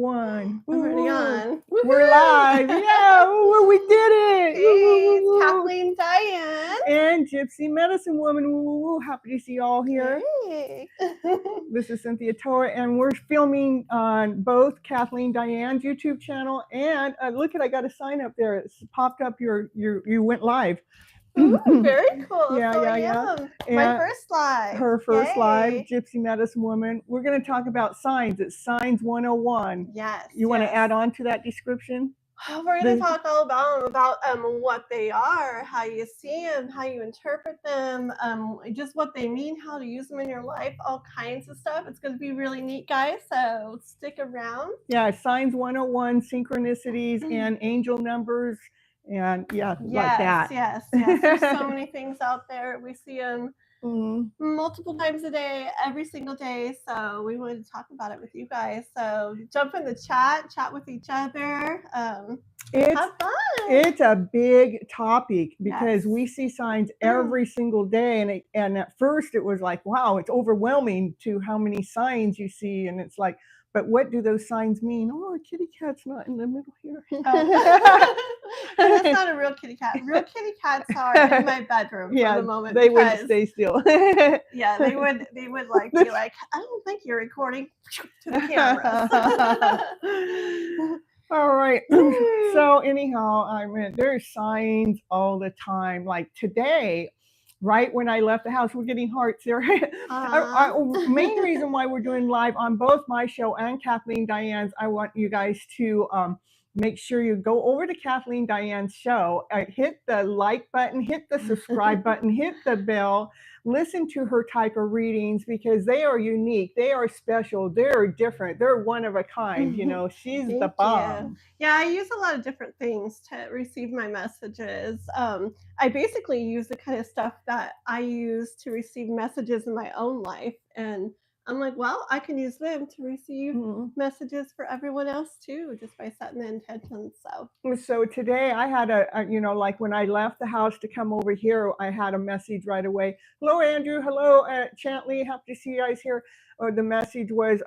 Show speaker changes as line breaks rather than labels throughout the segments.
one.
I'm already on.
We're live. Yeah, we did it.
Hey, it's Kathleen Diane.
And Gypsy Medicine Woman. Happy to see you all here.
Hey.
This is Cynthia Toa, and we're filming on both Kathleen Diane's YouTube channel and look at, I got a sign up there. It's popped up. You went live.
Ooh, very cool.
Yeah.
My first live.
Her first
Yay.
live, Gypsy Medicine Woman. We're going to talk about signs. It's Signs 101.
Yes.
You want to add on to that description?
We're going to talk all about what they are, how you see them, how you interpret them, just what they mean, how to use them in your life, all kinds of stuff. It's going to be really neat, guys, so stick around.
Yeah, Signs 101, Synchronicities, and angel numbers, and like that.
Yes. There's so many things out there. We see them multiple times a day, every single day. So we wanted to talk about it with you guys. So jump in the chat with each other. Have fun.
It's a big topic because we see signs every single day, and at first it was like, wow, it's overwhelming to how many signs you see, and it's like, but what do those signs mean? Oh, a kitty cat's not in the middle here.
That's not a real kitty cat. Real kitty cats are in my bedroom for the moment.
They would stay still.
Yeah, they would like be like, I don't think you're recording to the camera.
All right. So anyhow, I mean, there's signs all the time. Like today, right when I left the house, we're getting hearts here. Main reason why we're doing live on both my show and Kathleen Diane's, I want you guys to make sure you go over to Kathleen Diane's show, hit the like button, hit the subscribe button, hit the bell, listen to her type of readings because they are unique, they are special, they're different, they're one of a kind. You know, she's the bomb.
Yeah, I use a lot of different things to receive my messages. I basically use the kind of stuff that I use to receive messages in my own life, and I'm like, well, I can use them to receive messages for everyone else too, just by setting the intentions.
So today I had like when I left the house to come over here, I had a message right away. Hello, Andrew. Hello, Chantley. Happy to see you guys here. The message was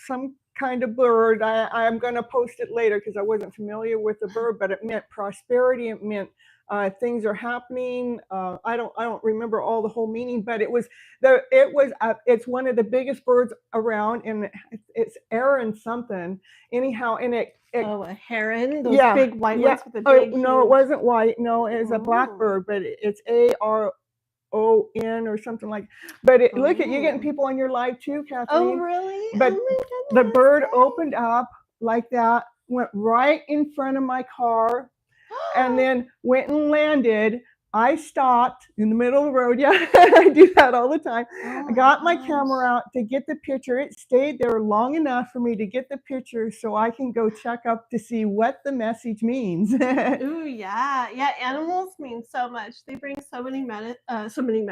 some kind of bird. I'm going to post it later because I wasn't familiar with the bird, but it meant prosperity. It meant things are happening. I don't remember all the whole meaning, but it's one of the biggest birds around, and it's Aaron something. Anyhow, and it
a heron, those big white ones with the big.
No, it wasn't white. No, it's a blackbird, but it's ARON or something like. But look at you getting people on your live too, Kathleen.
Oh, really?
But the bird opened up like that, went right in front of my car. And then went and landed. I stopped in the middle of the road. Yeah, I do that all the time. I got my camera out to get the picture. It stayed there long enough for me to get the picture so I can go check up to see what the message means.
Ooh, yeah. Animals mean so much. They bring so many medicines, so many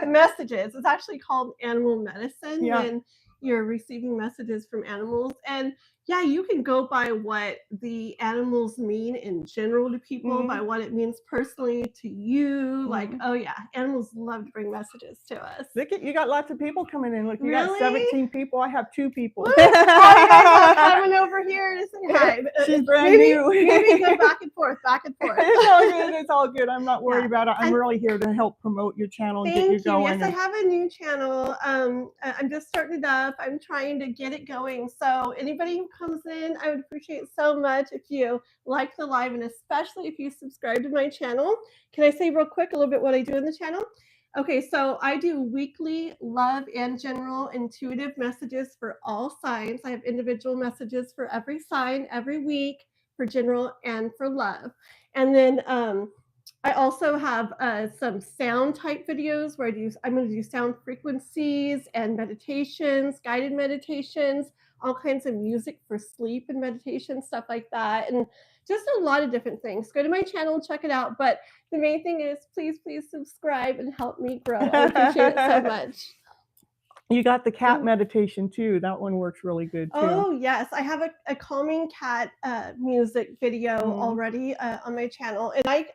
messages. It's actually called animal medicine when you're receiving messages from animals. And yeah, you can go by what the animals mean in general to people, by what it means personally to you. Like, oh yeah, animals love to bring messages to us.
Look at you, got lots of people coming in. Look, you got 17 people. I have 2 people.
Coming over here to say hi.
She's brand new.
Maybe go back and forth.
It's all good. I'm not worried about it. I'm really here to help promote your channel and get you going.
Yes, I have a new channel. I'm just starting it up. I'm trying to get it going. So anybody who comes in, I would appreciate so much if you like the live, and especially if you subscribe to my channel. Can I say real quick a little bit what I do in the channel? Okay, so I do weekly love and general intuitive messages for all signs. I have individual messages for every sign every week for general and for love. And then I also have some sound type videos where I'm going to do sound frequencies and meditations, guided meditations, all kinds of music for sleep and meditation, stuff like that. And just a lot of different things. Go to my channel, check it out. But the main thing is please subscribe and help me grow. I appreciate it so much.
You got the cat meditation too. That one works really good too.
Oh yes, I have a calming cat music video already on my channel, and I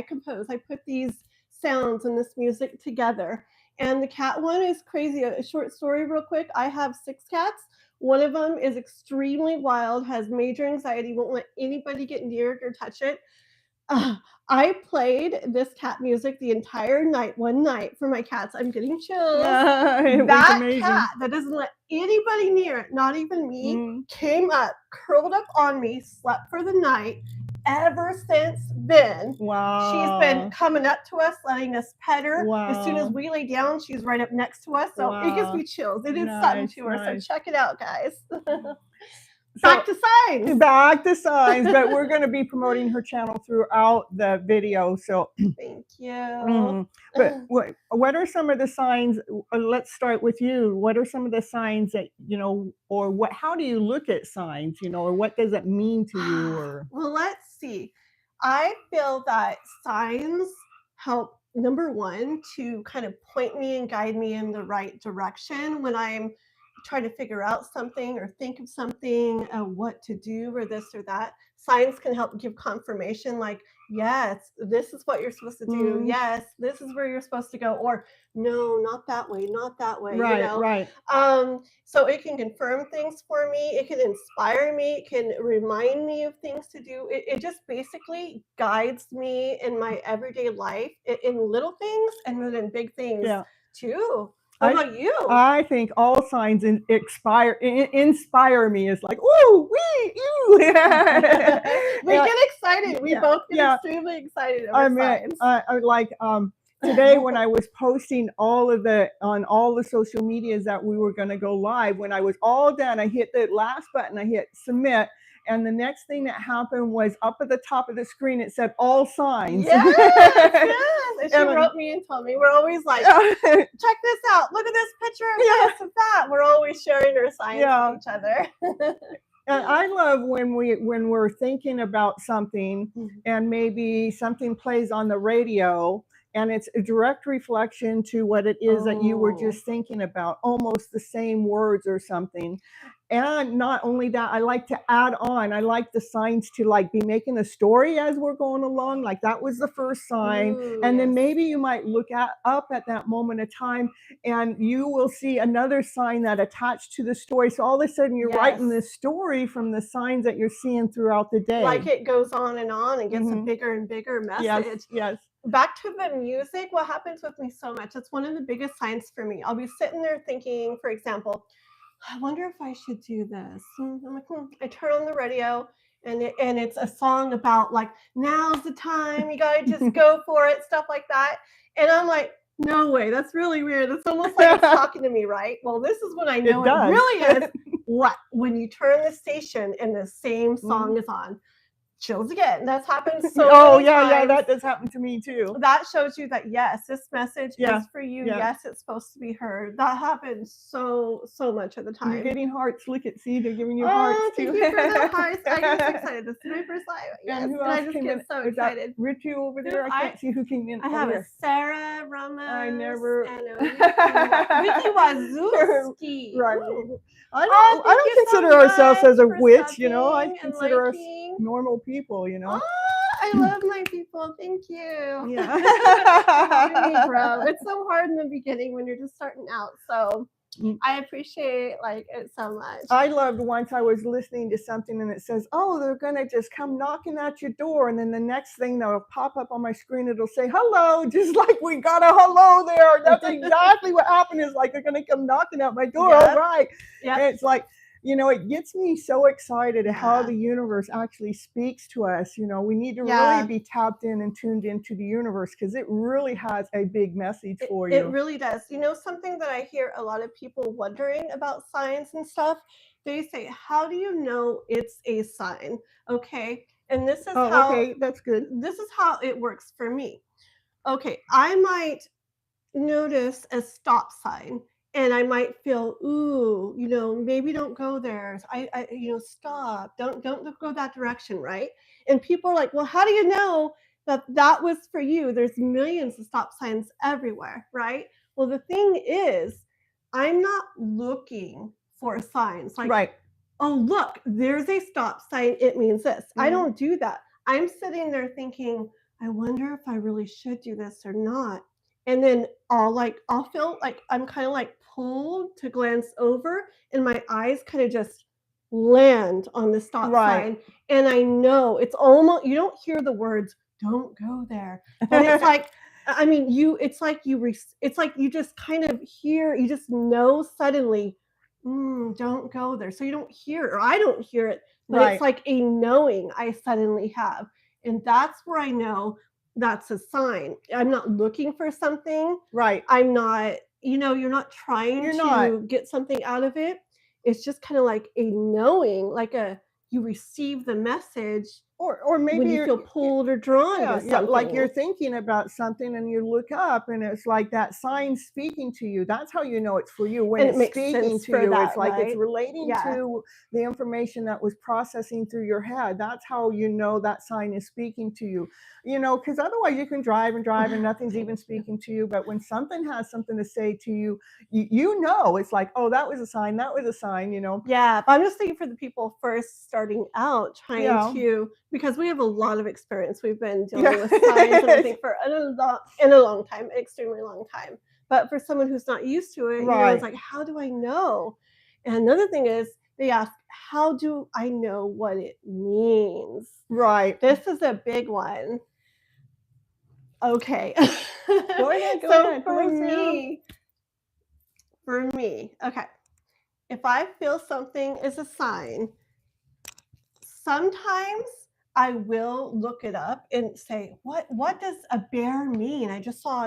compose. I put these sounds and this music together. And the cat one is crazy. A short story, real quick. I have 6 cats. One of them is extremely wild, has major anxiety, won't let anybody get near it or touch it. I played this cat music the entire night, one night for my cats. I'm getting chills.
It was
That
amazing.
cat that doesn't let anybody near it, not even me, came up, curled up on me, slept for the night. Ever since then,
Wow.
she's been coming up to us, letting us pet her.
Wow.
As soon as we lay down, she's right up next to us. So it gives me chills. It is something to her.
Nice.
So check it out, guys. Back to signs.
Back to signs, but we're going to be promoting her channel throughout the video. So
thank you.
But what are some of the signs? Let's start with you. What are some of the signs that, you know, or what? How do you look at signs, you know, or what does it mean to you? Or
well, let's see. I feel that signs help, number one, to kind of point me and guide me in the right direction when I'm trying to figure out something or think of something, what to do or this or that. Signs can help give confirmation, like, yes, this is what you're supposed to do. Yes, this is where you're supposed to go. Or no, not that way, not that way.
Right,
you know?
right.
So it can confirm things for me. It can inspire me. It can remind me of things to do. It just basically guides me in my everyday life in little things and then in big things too. What about you?
I think all signs inspire me. It's like, ooh, wee, ew.
We get excited. We both get extremely excited over signs.
I like today when I was posting on all the social medias that we were going to go live, when I was all done, I hit the last button, I hit submit. And the next thing that happened was up at the top of the screen, it said all signs.
Yes. And she wrote me and told me, we're always like, check this out. Look at this picture of this and that. We're always sharing our signs with each other.
And I love when we're thinking about something and maybe something plays on the radio and it's a direct reflection to what it is that you were just thinking about, almost the same words or something. And not only that, I like to add on. I like the signs to like be making a story as we're going along. Like that was the first sign. And then maybe you might look up at that moment of time and you will see another sign that attached to the story. So all of a sudden you're writing this story from the signs that you're seeing throughout the day.
Like it goes on and gets a bigger and bigger message.
Yes.
Back to the music, what happens with me so much, it's one of the biggest signs for me. I'll be sitting there thinking, for example, I wonder if I should do this. I'm like, I turn on the radio and it's a song about like, now's the time, you gotta just go for it, stuff like that. And I'm like, no way, that's really weird. It's almost like it's talking to me, right? Well, this is when I know it really is. What? When you turn the station and the same song is on. Chills again. That's happened so many times.
That does happen to me too.
That shows you that yes, this message is for you. Yes, it's supposed to be heard. That happens so much of the time.
You're getting hearts. Look at, see, they're giving you hearts too.
Thank you for the hearts. I get so excited. This is my first live. Yes,
and who else
I just get so excited.
Richie over there. I can't see who came in.
I have a Sarah Ramos.
I never.
And a Vicky Wazowski.
Right. I don't consider ourselves as a witch, you know. I consider us normal people, you know.
I love my people. Thank you.
Yeah.
It's so hard in the beginning when you're just starting out. So I appreciate it so much.
I loved once I was listening to something and it says, oh, they're gonna just come knocking at your door, and then the next thing that'll pop up on my screen, it'll say hello, just like we got a hello there. That's exactly what happened. Is like they're gonna come knocking at my door. All right. And it's like, you know, it gets me so excited how the universe actually speaks to us. You know, we need to really be tapped in and tuned into the universe because it really has a big message for you.
It really does. You know, something that I hear a lot of people wondering about signs and stuff, they say, how do you know it's a sign? Okay. And this is how,
okay, that's good.
This is how it works for me. Okay. I might notice a stop sign. And I might feel, ooh, you know, maybe don't go there. You know, stop. Don't go that direction, right? And people are like, well, how do you know that was for you? There's millions of stop signs everywhere, right? Well, the thing is, I'm not looking for signs like, oh, look, there's a stop sign. It means this. I don't do that. I'm sitting there thinking, I wonder if I really should do this or not. and then I'll feel like I'm kind of like pulled to glance over, and my eyes kind of just land on the stop sign, and I know it's almost, you don't hear the words "don't go there," but it's like, I mean, it's like it's like you just kind of hear, you just know suddenly, don't go there. So you don't hear it, or I don't hear it, but it's like a knowing I suddenly have, and that's where I know that's a sign. I'm not looking for something. I'm not, you're not trying to get something out of it. It's just kind of like a knowing, like you receive the message,
or maybe
when you feel pulled or drawn to something.
like you're thinking about something and you look up and it's like that sign speaking to you. That's how you know it's for you, when
and
it's speaking to you. It's like it's relating
Yeah.
to the information that was processing through your head. That's how you know that sign is speaking to you. Because otherwise you can drive and drive and nothing's even speaking to you. But when something has something to say to you, it's like, oh, that was a sign, that was a sign.
Yeah, but I'm just thinking for the people first starting out, trying to, because we have a lot of experience. We've been dealing with signs and everything for a long time, an extremely long time. But for someone who's not used to it, it's like, how do I know? And another thing is, they ask, how do I know what it means?
Right.
This is a big one. Okay.
Go ahead.
For me, okay. If I feel something is a sign, sometimes I will look it up and say, what does a bear mean? I just saw,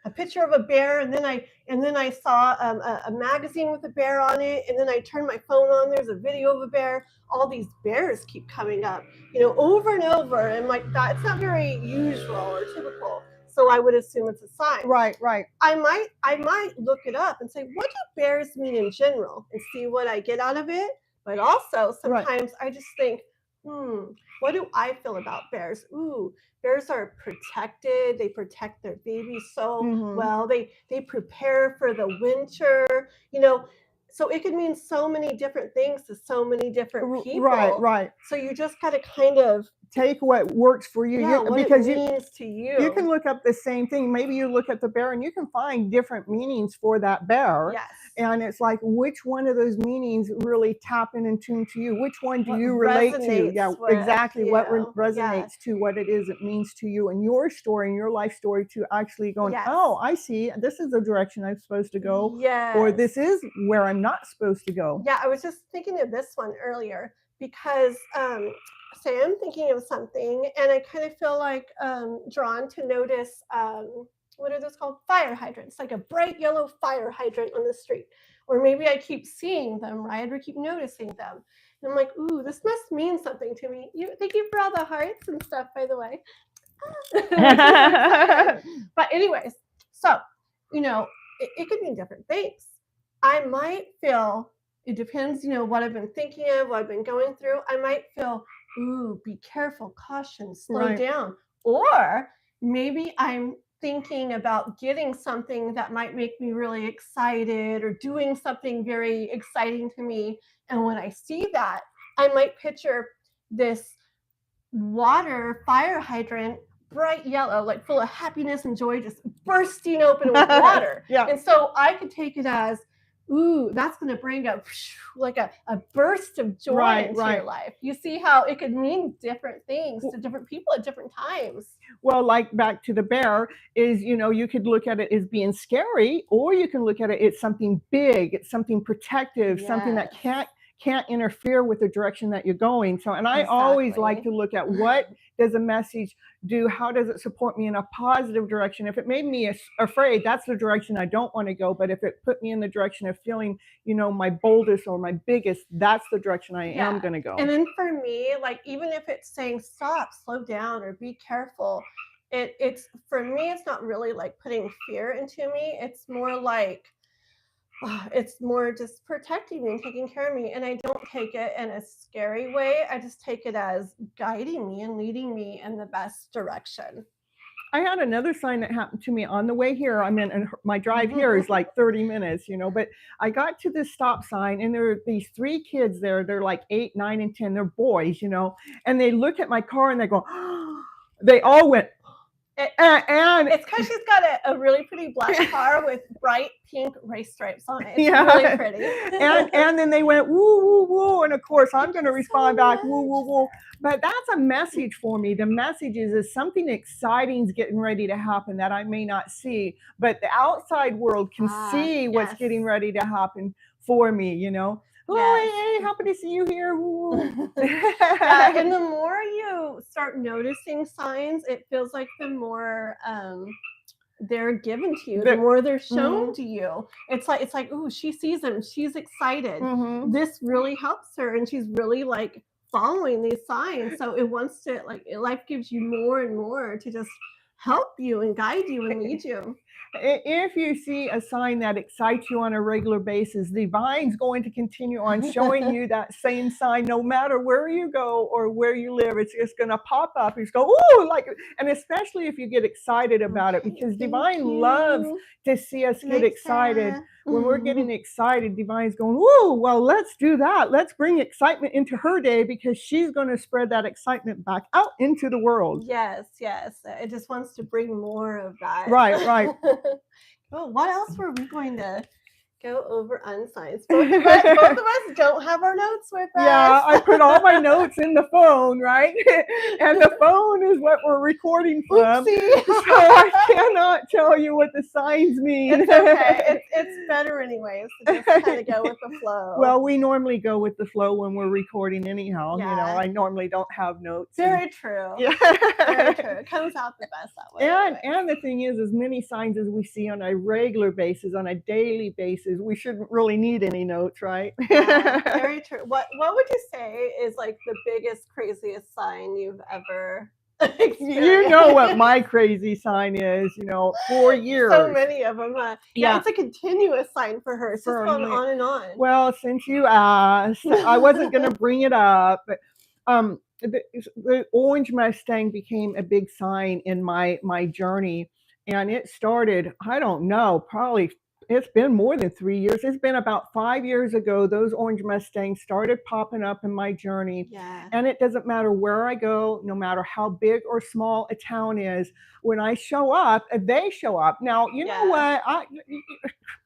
a picture of a bear, and then I saw a magazine with a bear on it, and then I turned my phone on, there's a video of a bear. All these bears keep coming up, over and over, and like that's not very usual or typical. So I would assume it's a sign.
Right.
I might look it up and say, what do bears mean in general, and see what I get out of it. But also sometimes I just think, what do I feel about bears? Ooh, bears are protected. They protect their babies so well. They prepare for the winter, so it could mean so many different things to so many different people.
Right.
So you just got to kind of
take what works for you.
Because it means to you.
You can look up the same thing. Maybe you look at the bear and you can find different meanings for that bear.
Yes.
And it's like, which one of those meanings really tap in and tune to you? Which one do you relate to? Yeah, exactly. What resonates to what it is it means to you and your story and your life story, to actually going, oh, I see. This is the direction I'm supposed to go.
Yes.
Or this is where I'm not supposed to go.
Yeah, I was just thinking of this one earlier because say I'm thinking of something and I kind of feel like drawn to notice, what are those called? Fire hydrants, like a bright yellow fire hydrant on the street. Or maybe I keep seeing them, right? Or keep noticing them. And I'm like, ooh, this must mean something to me. Thank you for all the hearts and stuff, by the way. But anyways, so, it could mean different things. I might feel, it depends, what I've been thinking of, what I've been going through. I might feel, ooh, be careful, caution, slow down. Or maybe I'm thinking about getting something that might make me really excited, or doing something very exciting to me. And when I see that, I might picture this water fire hydrant, bright yellow, like full of happiness and joy, just bursting open with water. And so I could take it as, ooh, that's going to bring a burst of joy into your life. You see how it could mean different things to different people at different times.
Well, like back to the bear is, you could look at it as being scary, or you can look at it, it's something big, it's something protective, something that can't interfere with the direction that you're going. So, and I always like to look at, what does a message do? How does it support me in a positive direction? If it made me afraid, that's the direction I don't want to go. But if it put me in the direction of feeling, my boldest or my biggest, that's the direction I am going to go.
And then for me, like, even if it's saying stop, slow down, or be careful, it's for me, it's not really like putting fear into me. It's more like, it's more just protecting me and taking care of me. And I don't take it in a scary way. I just take it as guiding me and leading me in the best direction.
I had another sign that happened to me on the way here. I mean, and my drive here is like 30 minutes, but I got to this stop sign and there are these 3 kids there. They're like 8, 9, and 10. They're boys, and they look at my car and they go, they all went, And
it's because she's got a really pretty black car with bright pink race stripes on it. It's
yeah,
really pretty.
and then they went woo woo woo, and of course I'm going to respond
so
back woo woo woo. But that's a message for me. The message is something exciting is getting ready to happen that I may not see, but the outside world can see what's getting ready to happen for me. You know. Hello, hey, happy to see you here.
Yeah, and the more you start noticing signs, it feels like the more they're given to you, the more they're shown to you. It's like, ooh, she sees them, she's excited. This really helps her, and she's really like following these signs. So it wants to, like, life gives you more and more to just help you and guide you and lead you.
If you see a sign that excites you on a regular basis, divine's going to continue on showing you that same sign no matter where you go or where you live. It's just going to pop up. You just go, ooh, like, and especially if you get excited about it, because divine loves to see us get excited. When we're getting excited, divine's going, ooh, well, let's do that. Let's bring excitement into her day, because she's going to spread that excitement back out into the world.
Yes. It just wants to bring more of that.
Right.
Well, what else were we going to go over on signs? Both of us don't have our notes with us.
Yeah, I put all my notes in the phone, right? And the phone is what we're recording from.
Oopsie.
So I cannot tell you what the signs mean.
It's okay. It's better anyways to just kind of go with the flow.
Well, we normally go with the flow when we're recording anyhow. Yeah. You know, I normally don't have notes.
Very true.
Yeah.
Very true. It comes out the best that way.
And the thing is, as many signs as we see on a regular basis, on a daily basis, we shouldn't really need any notes, right?
Yeah, very true. What would you say is like the biggest, craziest sign you've ever experienced?
You know what my crazy sign is, 4 years.
So many of them. Yeah, it's a continuous sign for her. It's just going on and on.
Well, since you asked, I wasn't going to bring it up, but the orange Mustang became a big sign in my journey, and it started, I don't know, probably it's been more than 3 years. It's been about 5 years ago. Those orange Mustangs started popping up in my journey.
Yeah.
And it doesn't matter where I go, no matter how big or small a town is. When I show up, they show up. Now, you know what?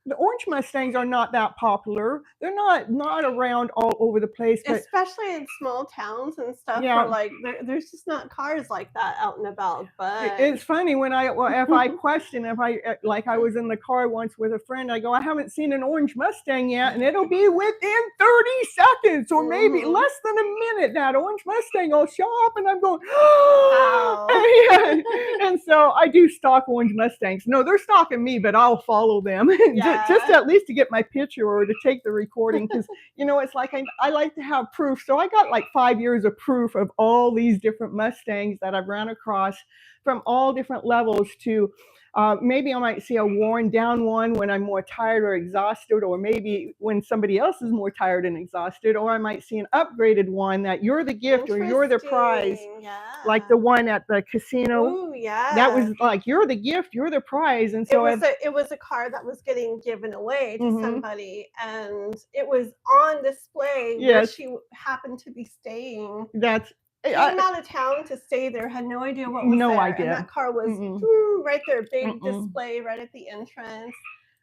The orange Mustangs are not that popular. They're not around all over the place. But
especially in small towns and stuff, where like there's just not cars like that out and about. But
it's funny when if I question, I was in the car once with a friend, I go, I haven't seen an orange Mustang yet, and it'll be within 30 seconds or maybe less than a minute. That orange Mustang will show up, and I'm going, wow. And so I do stalk orange Mustangs. No, they're stalking me, but I'll follow them. Just at least to get my picture or to take the recording, because it's like I like to have proof. So I got like 5 years of proof of all these different Mustangs that I've ran across from all different levels. To maybe I might see a worn down one when I'm more tired or exhausted, or maybe when somebody else is more tired and exhausted, or I might see an upgraded one that you're the gift or you're the prize. Like the one at the casino.
Ooh, yeah.
That was like, you're the gift, you're the prize. And so
it was a car that was getting given away to somebody, and it was on display where she happened to be staying. She came out of town to stay there, had no idea what was there. No idea. And that car was right there, big display right at the entrance.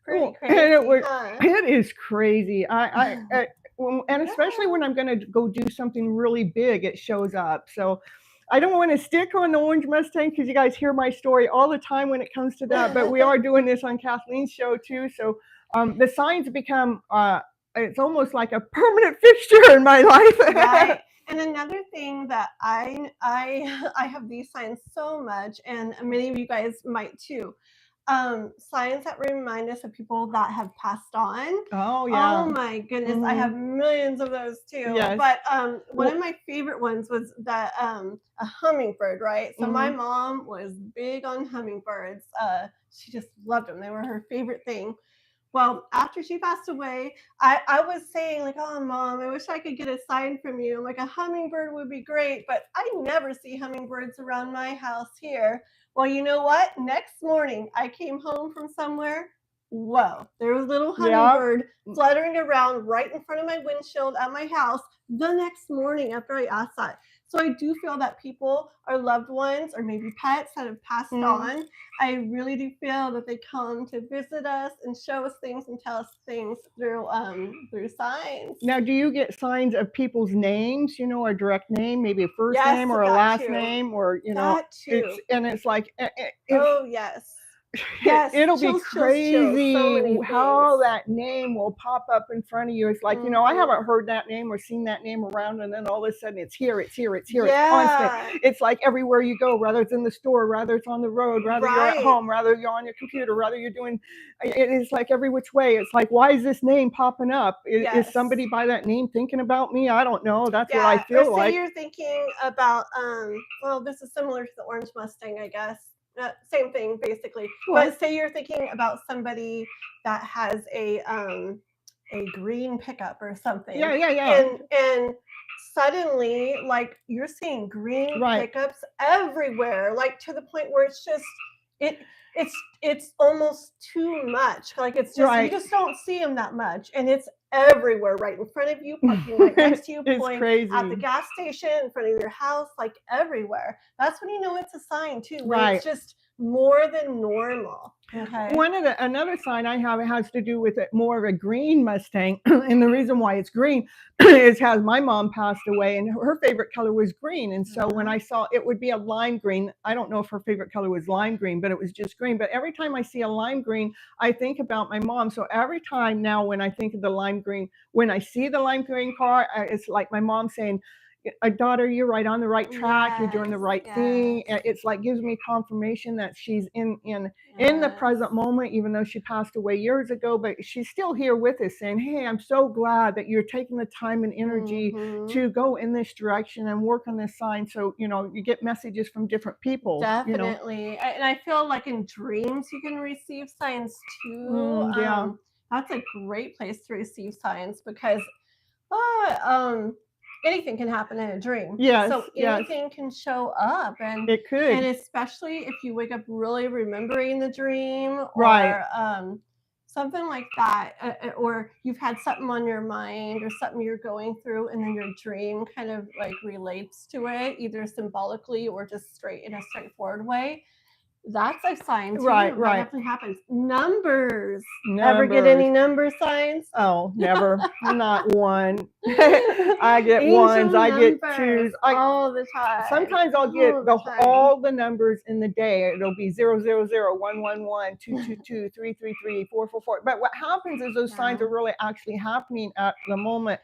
Pretty crazy.
And it is crazy. And especially when I'm going to go do something really big, it shows up. So I don't want to stick on the orange Mustang, because you guys hear my story all the time when it comes to that. But we are doing this on Kathleen's show too. So the signs become, it's almost like a permanent fixture in my life.
Right. And another thing that I have these signs so much, and many of you guys might too. Signs that remind us of people that have passed on.
Oh yeah.
Oh my goodness, I have millions of those too. Yes. But one of my favorite ones was that a hummingbird, right? So my mom was big on hummingbirds. She just loved them. They were her favorite thing. Well, after she passed away, I was saying like, oh, Mom, I wish I could get a sign from you. Like, a hummingbird would be great, but I never see hummingbirds around my house here. Well, you know what? Next morning, I came home from somewhere. Whoa, there was a little hummingbird fluttering around right in front of my windshield at my house the next morning after I asked that. So I do feel that people, our loved ones, or maybe pets that have passed on, I really do feel that they come to visit us and show us things and tell us things through signs.
Now, do you get signs of people's names, you know, a direct name, maybe a first
Yes,
name or a
that
last
too.
name, or, you know,
That too.
it's like,
Oh, yes. Yes,
it'll be
chills,
crazy
so many
how
things.
that name will pop up in front of you. It's like, you know, I haven't heard that name or seen that name around, and then all of a sudden it's here, it's here, it's here, it's constant. It's like everywhere you go, whether it's in the store, rather it's on the road, rather you're at home, rather you're on your computer, rather you're doing, it is like every which way. It's like, why is this name popping up? Is somebody by that name thinking about me? I don't know. That's what I feel like.
Or say you're thinking about, well, this is similar to the orange Mustang, I guess. Same thing basically. But say you're thinking about somebody that has a green pickup or something.
Yeah.
And suddenly, like, you're seeing green pickups everywhere, like to the point where it's just it's almost too much. Like, it's just you just don't see them that much, and it's everywhere, right in front of you, parking right next to you, pulling at the gas station, in front of your house, like everywhere. That's when you know it's a sign too, when it's just more than normal. Okay.
Another sign I have, it has to do with it more of a green Mustang, and the reason why it's green is my mom passed away, and her favorite color was green, and so when I saw it would be a lime green, I don't know if her favorite color was lime green, but it was just green. But every time I see a lime green, I think about my mom. So every time now when I think of the lime green, when I see the lime green car, it's like my mom saying, daughter, you're right on the right track. You're doing the right thing. It's like gives me confirmation that she's in the present moment, even though she passed away years ago. But she's still here with us, saying, "Hey, I'm so glad that you're taking the time and energy to go in this direction and work on this sign." So you know, you get messages from different people.
Definitely,
you know?
And I feel like in dreams you can receive signs too. That's a great place to receive signs because anything can happen in a dream. So anything can show up, and
it could.
And especially if you wake up really remembering the dream, or something like that, or you've had something on your mind or something you're going through, and then your dream kind of like relates to it, either symbolically or just straight in a straightforward way. That's a sign too. That definitely happens. Numbers. Ever get any number signs?
Oh, never. Not one. I get ones. I get twos.
All the time.
Sometimes I'll get all the numbers in the day. It'll be 000, 111, 222, 333, 444. But what happens is those signs are really actually happening at the moment.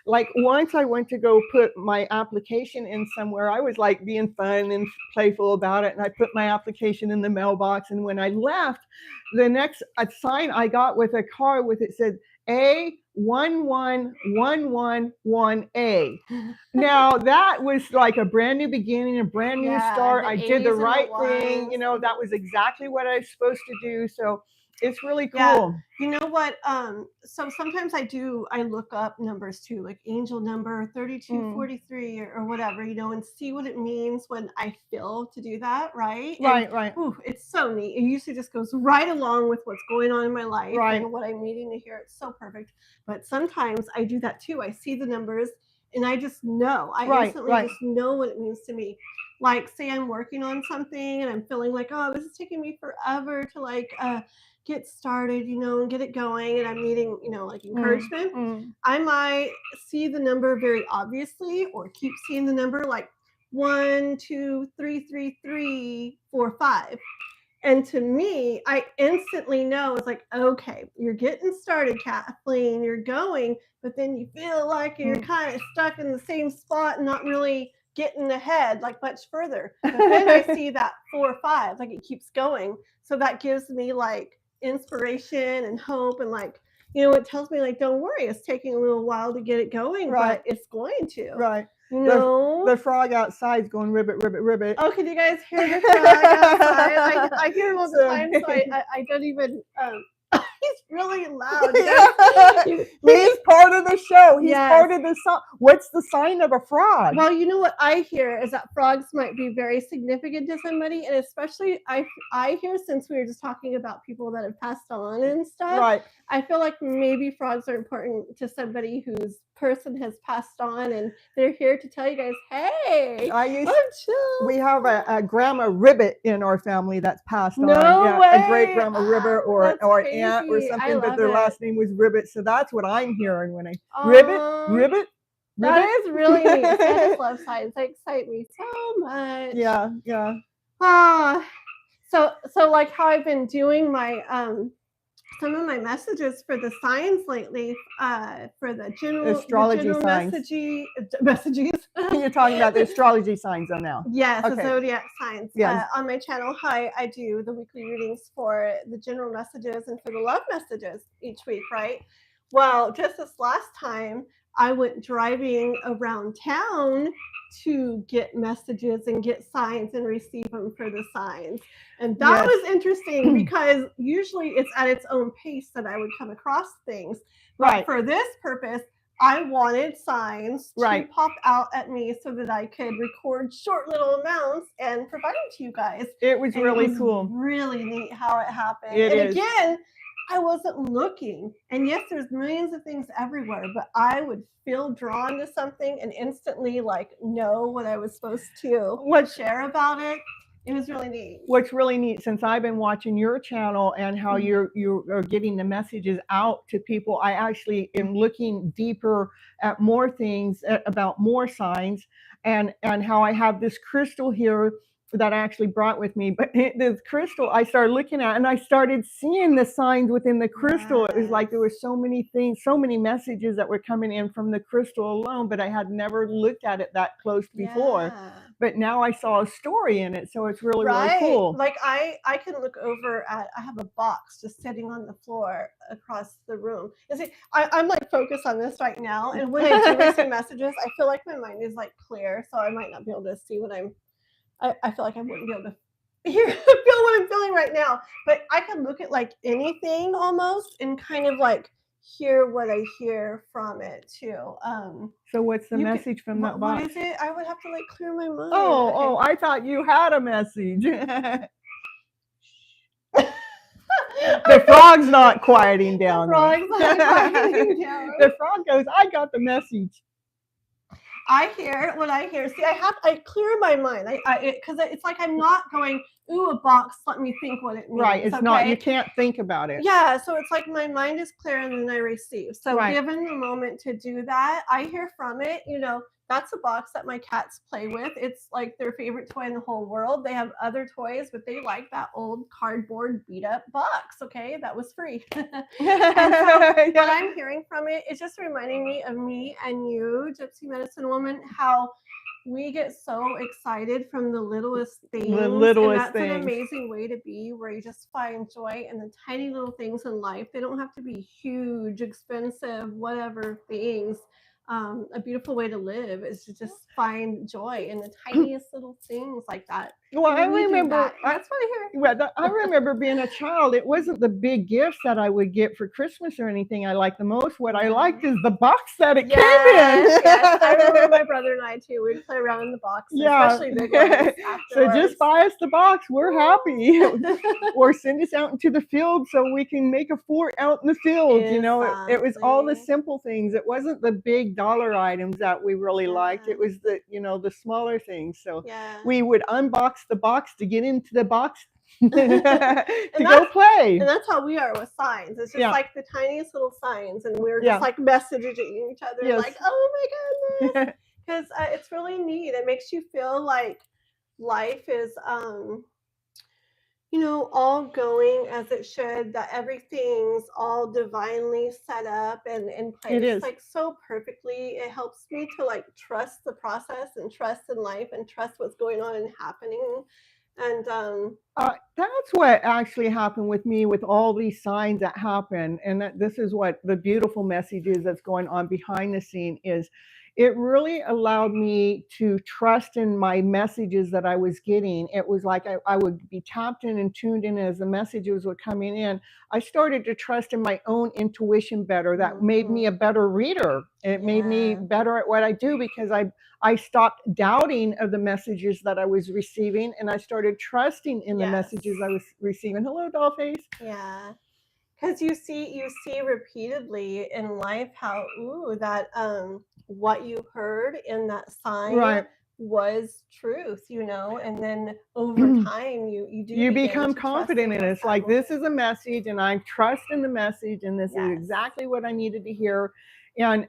Like once I went to go put my application in somewhere, I was like being fun and playful about it. And I put my application in the mailbox. And when I left, the next sign I got with a card with it said A11111A. Now that was like a brand new beginning, a brand new start. I did the right thing. You know, that was exactly what I was supposed to do. So it's really cool.
Yeah. You know what? So sometimes I look up numbers too, like angel number 3243 or whatever, you know, and see what it means when I feel to do that, right?
Right.
Ooh, it's so neat. It usually just goes right along with what's going on in my life and what I'm needing to hear. It's so perfect. But sometimes I do that too. I see the numbers and I just know. I instantly just know what it means to me. Like, say I'm working on something and I'm feeling like, oh, this is taking me forever to like get started, you know, and get it going, and I'm needing, you know, like encouragement. I might see the number very obviously, or keep seeing the number like 1 2 3 3 3 4 5. And to me, I instantly know it's like, okay, you're getting started, Kathleen, you're going, but then you feel like you're kind of stuck in the same spot and not really getting ahead like much further. But then I see that 4 or 5, like it keeps going. So that gives me like inspiration and hope, and like, you know, it tells me like, don't worry, it's taking a little while to get it going, but it's going to. You know,
the frog outside is going ribbit, ribbit, ribbit.
Oh, can you guys hear the frog outside? I hear him all the time, so I don't even. He's really loud.
He's part of the the show. He's
Yes.
part of the song. What's the sign of a frog?
Well, you know what I hear is that frogs might be very significant to somebody, and especially I hear, since we were just talking about people that have passed on and stuff.
Right.
I feel like maybe frogs are important to somebody whose person has passed on, and they're here to tell you guys, hey, I'm chill.
We have a grandma ribbit in our family that's passed on.
No
A
way.
great grandma ribbit or
That's
an aunt or
crazy. I
something, but
love
their
it.
last name was Ribbit. So that's what I'm hearing when I ribbit.
That is really neat. Santa's love signs. They excite me so much.
Yeah.
So like how I've been doing my some of my messages for the signs lately, for the general
Astrology signs.
messages.
You're talking about the astrology signs though now.
Yes,
Okay.
the zodiac signs.
Yes.
On my channel, I do the weekly readings for the general messages and for the love messages each week, right? Well, just this last time, I went driving around town to get messages and get signs and receive them for the signs. And that was interesting because usually it's at its own pace that I would come across things. But for this purpose, I wanted signs to pop out at me so that I could record short little amounts and provide them to you guys.
It was really cool.
Really neat how it happened. Again, I wasn't looking. And yes, there's millions of things everywhere, but I would feel drawn to something and instantly know what I was supposed to share about it. It was really neat.
What's really neat, since I've been watching your channel and how you are getting the messages out to people, I actually am looking deeper at more things about more signs, and how I have this crystal here that I actually brought with me. But this crystal, I started looking at, and I started seeing the signs within the crystal. It was like there were so many things, so many messages that were coming in from the crystal alone, but I had never looked at it that close before. But now I saw a story in it, so it's really cool.
Like I can look over at, I have a box just sitting on the floor across the room. And see, I'm like focused on this right now, and when I do receive messages, I feel like my mind is like clear, so I might not be able to see what I feel like I wouldn't be able to feel what I'm feeling right now. But I can look at like anything almost and kind of like hear what I hear from it too.
So what's the message from that box?
What is it? I would have to like clear my mind.
Oh, I thought you had a message. The frog's not quieting down.
The frog's not quieting down.
The frog goes, I got the message.
I hear what I hear. See, I clear my mind. Because it's like I'm not going, ooh, a box, let me think what it means.
Right, it's not, you can't think about it.
Yeah, so it's like my mind is clear and then I receive. So given the moment to do that, I hear from it, that's a box that my cats play with. It's like their favorite toy in the whole world. They have other toys, but they like that old cardboard beat up box. Okay, that was free. And so what I'm hearing from it is just reminding me of me and you, Gypsy Medicine Woman, how we get so excited from the littlest things. And that's an amazing way to be, where you just find joy in the tiny little things in life. They don't have to be huge, expensive, whatever things. A beautiful way to live is to just find joy in the tiniest little things like that.
Well, I remember
that's what I hear.
I remember being a child. It wasn't the big gifts that I would get for Christmas or anything I liked the most. What I liked is the box that it came in.
Yes, I remember my brother and I too. We'd play around in the box, especially big ones.
So just buy us the box. We're happy. Or send us out into the field so we can make a fort out in the field. It was all the simple things. It wasn't the big dollar items that we really liked. It was the the smaller things. So we would unbox the box to get into the box to go play.
And that's how we are with signs. It's just like the tiniest little signs, and we're just like messaging each other like, oh my goodness. Because it's really neat. It makes you feel like life is all going as it should, that everything's all divinely set up and in place. It is like so perfectly. It helps me to like trust the process and trust in life and trust what's going on and happening. And
that's what actually happened with me with all these signs that happen. And this is what the beautiful message is that's going on behind the scene is it really allowed me to trust in my messages that I was getting. It was like I would be tapped in and tuned in as the messages were coming in. I started to trust in my own intuition better. That made me a better reader. It made me better at what I do because I stopped doubting of the messages that I was receiving, and I started trusting in the messages I was receiving. Hello, Dollface.
Yeah. Because you see repeatedly in life how that what you heard in that sign was truth, and then over time you
become confident in it. It's like, this is a message and I trust in the message, and this is exactly what I needed to hear. And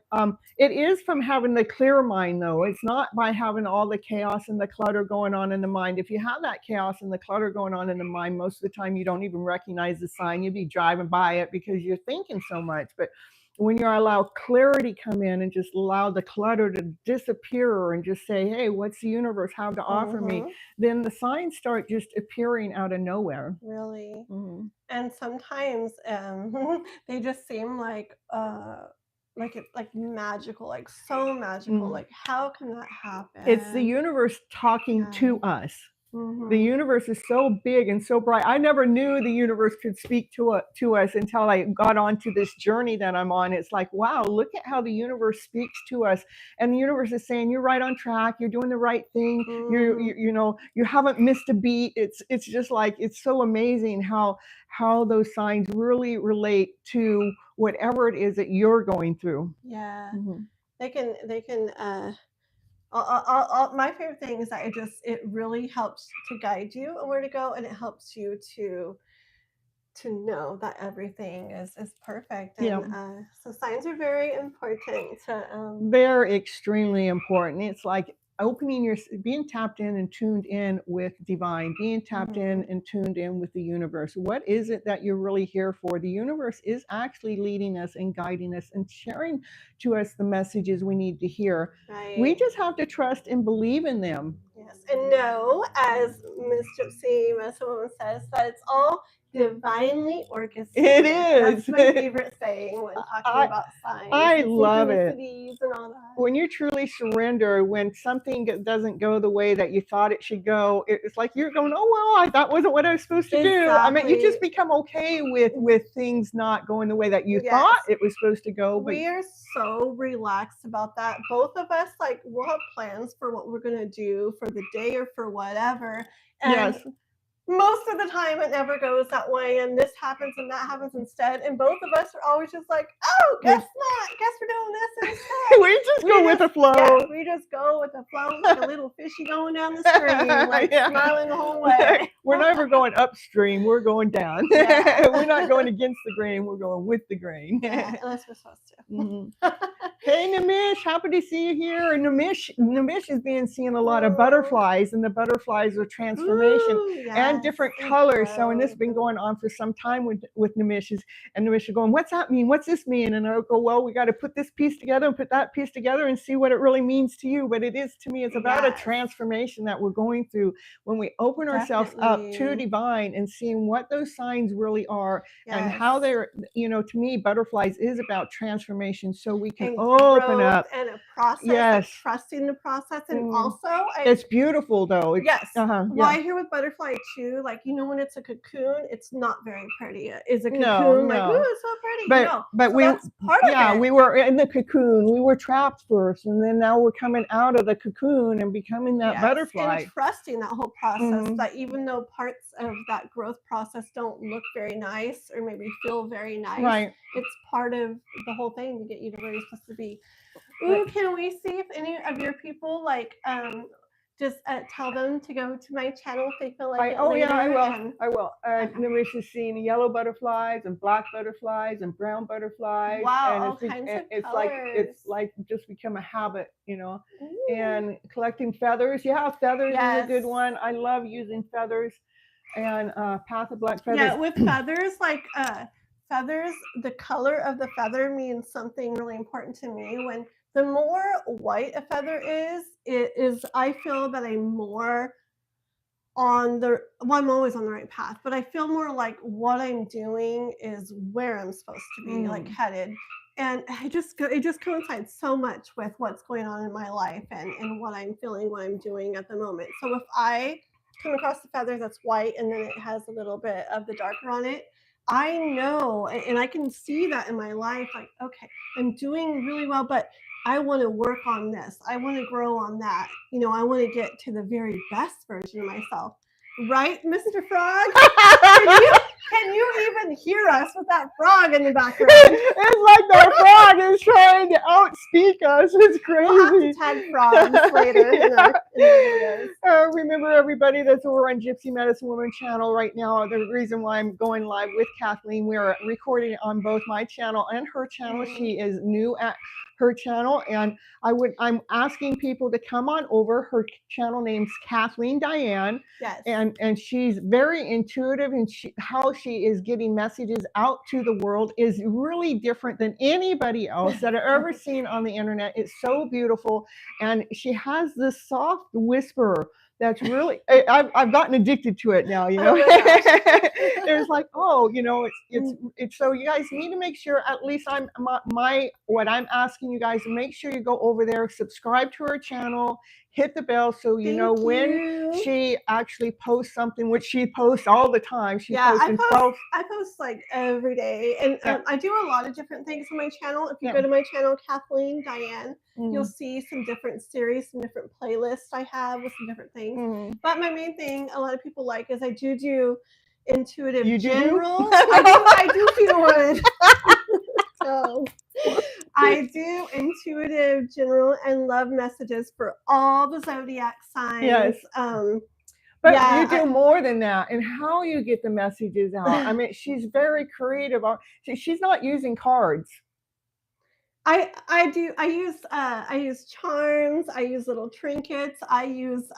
it is from having the clear mind, though. It's not by having all the chaos and the clutter going on in the mind. If you have that chaos and the clutter going on in the mind, most of the time you don't even recognize the sign. You'll be driving by it because you're thinking so much. But when you allow clarity come in and just allow the clutter to disappear and just say, hey, what's the universe have to offer me? Then the signs start just appearing out of nowhere.
Really. And sometimes they just seem like magical, like so magical. Like, how can that happen?
It's the universe talking to us. The universe is so big and so bright. I never knew the universe could speak to us until I got onto this journey that I'm on. It's like, wow, look at how the universe speaks to us. And the universe is saying, you're right on track. You're doing the right thing. You haven't missed a beat. It's just like, it's so amazing how those signs really relate to whatever it is that you're going through.
Yeah. They can my favorite thing is that it really helps to guide you where to go, and it helps you to know that everything is perfect. And so signs are very important.
They're extremely important. It's like being tapped in and tuned in with divine, being tapped in and tuned in with the universe. What is it that you're really here for? The universe is actually leading us and guiding us and sharing to us the messages we need to hear. We just have to trust and believe in them.
Yes, and know, as Miss Gypsy Medicine Woman says, that it's all divinely orchestrated.
It is.
That's my favorite saying when talking about signs.
I love it.
And all that.
When you truly surrender, when something doesn't go the way that you thought it should go, it's like you're going, oh, well, that wasn't what I was supposed to do. I mean, you just become okay with things not going the way that you thought it was supposed to go. But
we are so relaxed about that. Both of us, like, we'll have plans for what we're going to do for the day or for whatever. And most of the time it never goes that way, and this happens and that happens instead, and both of us are always just like, oh, guess we're doing this instead.
We just go with the flow.
Yeah, we just go with the flow, like a little fishy going down the stream, like smiling the whole way.
We're never going upstream, we're going down. We're not going against the grain, we're going with the grain.
Unless we're supposed to.
Hey, Namish, happy to see you here. And Namish is seeing a lot of butterflies, and the butterflies are transformation and different colors. So, and this has been going on for some time with Namish, and Namish is going, what's that mean? What's this mean? And I'll go, well, we got to put this piece together and put that piece together and see what it really means to you. But it is, to me, it's about a transformation that we're going through when we open ourselves up to divine and seeing what those signs really are and how they're, to me, butterflies is about transformation, so we can open up
and a process, trusting the process. And also
it's beautiful though.
Well, I hear with butterfly too, like, when it's a cocoon, it's not very pretty. Is a cocoon like, ooh, it's so pretty?
But
so that's part of it.
We were in the cocoon, we were trapped first, and then now we're coming out of the cocoon and becoming that butterfly,
and trusting that whole process, that even though parts of that growth process don't look very nice or maybe feel very nice, it's part of the whole thing to get you to where you're supposed to be. Ooh, can we see if any of your people just tell them to go to my channel if they feel like it later?
I will. Namish is seeing yellow butterflies and black butterflies and brown butterflies.
Wow,
and
all kinds of colors.
It's like just become a habit, and collecting feathers. Feathers is a good one. I love using feathers and Path of Black Feathers.
Yeah, with feathers, feathers, the color of the feather means something really important to me. When the more white a feather is, I feel that I'm more on I'm always on the right path, but I feel more like what I'm doing is where I'm supposed to be, like headed. and it just coincides so much with what's going on in my life and what I'm feeling, what I'm doing at the moment. So if I come across the feathers that's white and then it has a little bit of the darker on it, I know and I can see that in my life, like, okay, I'm doing really well, but I want to work on this. I want to grow on that. You know, I want to get to the very best version of myself. Right, Mr. Frog? Can you even hear us with that frog in the background?
It's like that frog is trying to outspeak us. It's crazy.
We'll have to tag frogs later in our videos.
Remember, everybody that's over on Gypsy Medicine Woman channel right now, the reason why I'm going live with Kathleen, we're recording on both my channel and her channel. She is new at her channel, and I'm asking people to come on over. Her channel name's Kathleen Diane.
Yes.
And she's very intuitive, and how she is getting messages out to the world is really different than anybody else that I've ever seen on the internet. It's so beautiful, and she has this soft whisper that's really, I've gotten addicted to it now, you know. It's like, oh, you know, it's so you guys need to make sure, at least what I'm asking you guys, to make sure you go over there, subscribe to her channel, hit the bell so you know when she actually posts something, which she posts all the time.
I post like every day, and I do a lot of different things on my channel. If you go to my channel, Kathleen Diane, you'll see some different series, some different playlists I have with some different things. But my main thing a lot of people like is I do intuitive general. I do feel one. So I do intuitive general and love messages for all the zodiac signs.
Yes. But you do more than that, and how you get the messages out. I mean, she's very creative. She's not using cards.
I do. I use charms. I use little trinkets. I use